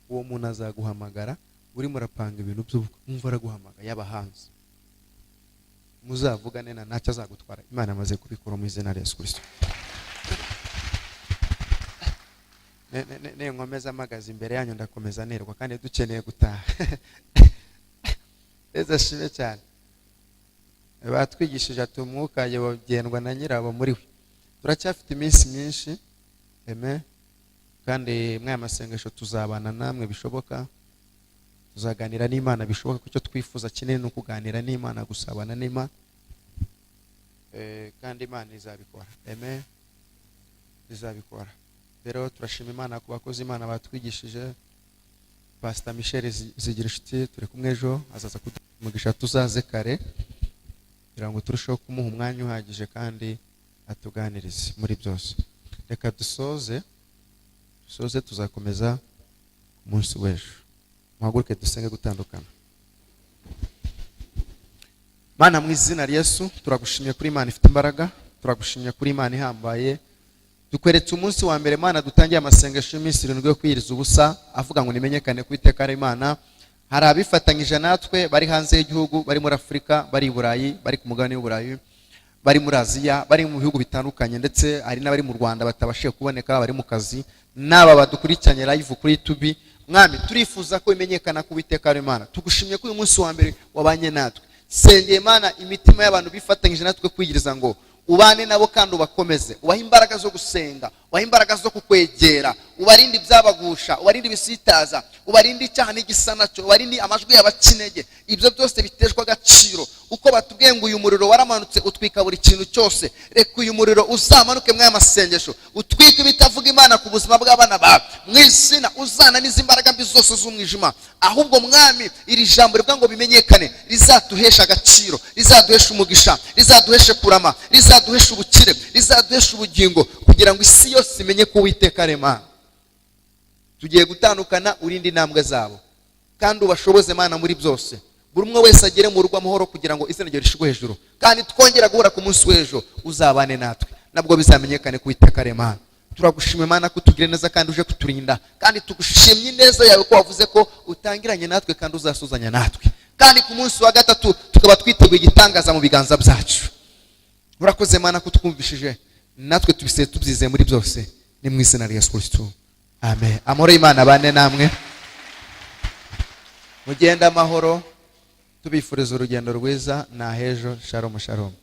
Uwo muntu azaguhamagara uri murapanga ibintu by'ubukwe, umva araguhamagara y'abahanzi, muzavugane na ntacyo azagutwara. Imana amaze kubikora mu izina rya Yesu Kristo. Ne nkomeza amagazi imbere yanyu, ndakomeza nerwa kandi dukeneye gutaha. Eza shime cyane. Batwigishije ati umwuka yogendwa na nyirabo muri we. Turacyafite iminsi myinshi, kandi mwe amasengesho tuzabana namwe bishoboka. Tuzaganira n'Imana bishoboka, kuko icyo twifuza kinini no kuganira n'Imana, gusabana n'Imana, kandi Imana izabikora. Izabikora. Rero turashima Imana ku bakozi Imana batwigishije. Pastor Michel Zigirinshuti turi kumwe ejo, azaza kuduha tuzaze kare kugira ngo turusheho kumuha umwanya uhagije kandi atuganirize muri byose. Reka dusoze tuzakomeza umunsi w'ejo. Muhaguruke dusenge gutandukana. Mana, mu izina rya Yesu turagushimye kuri Imana ifite imbaraga, turagushimye kuri Imana ihambaye. Dukweretse umunsi wa mbere Mana dutangiye amasengesho y'iminsi 7 yo kwiyiriza ubusa, avuga ngo nimenyekane ku iteka ari Imana. Hari abifatanyije natwe bari hanze y'igihugu, bari muri Afurika, bari i Burayi, bari ku mugabane w'u Burayi, bari muri Aziya, bari mu bihugu bitandukanye, ndetse hari n'abari mu Rwanda batabashiye kuboneka, bari mu kazi, n'aba badukurikiranye live kuri YouTube. Mwami, turifuza ko imenyekana ku iteka ari Imana. Tugushimye ko uyu munsi wa mbere wabanye natwe. Sengeye Imana imitima y'abantu bifatanyije natwe kwigiriza ngo ubane nabo kandi ubakomeze, ubaha imbaraga zo gusenga, ubaha imbaraga zo kukwegera, ubarinde ibyabagusha, ubarinde ibisitaza, ubarinde icyaha n'igisa nacyo, ubarinde amajwi y'abakinege. Ibyo byose biteshwa agaciro. Uko batubwiye ngo uyu muriro waramanutse utwika buri kintu cyose, reka uyu muriro uzamanuke mw'aya masengesho, utwike bitavuga Imana ku buzima bw'abana bawe. Mu izina uzana n'izi mbaraga mbi zose z'umwijima. Ahubwo Mwami, iri jambo rivuga ngo bimenyekane, rizaduhesha agaciro, rizaduhesha umugisha, rizaduhesha kurama, rizaduhesha ubukire, rizaduhesha ubugingo, kugira ngo isi yose imenye ko Uwiteka ari Imana. Tugiye gutandukana, urinde intambwe zabo kandi ubashoboze Mana muri byose. Buri umwe wese agere mu rugo amahoro, kugira ngo izina ryawe rishigwe hejuru, kandi twongera guhura ku munsi w'ejo uzabane natwe, nabwo bizamenyekane ku Uwiteka ari Imana. Turagushimye Mana ko tugire neza kandi uje kuturinda, kandi tugushimye neza yawe ko wavuze ko utangiranye natwe kandi uzasuzanya natwe, kandi ku munsi wa gatatu tukaba twiteguye igitangaza mu biganza byacu. Urakoze Mana ko twumvishije, natwe tubise tubyize muri byose, ni mu izina rya Yesu Kristo. Amen. Amahoro y'Imana bane namwe. Mugenda amahoro, tubifuriza urugendo rwiza na hejo. Shalom shalom.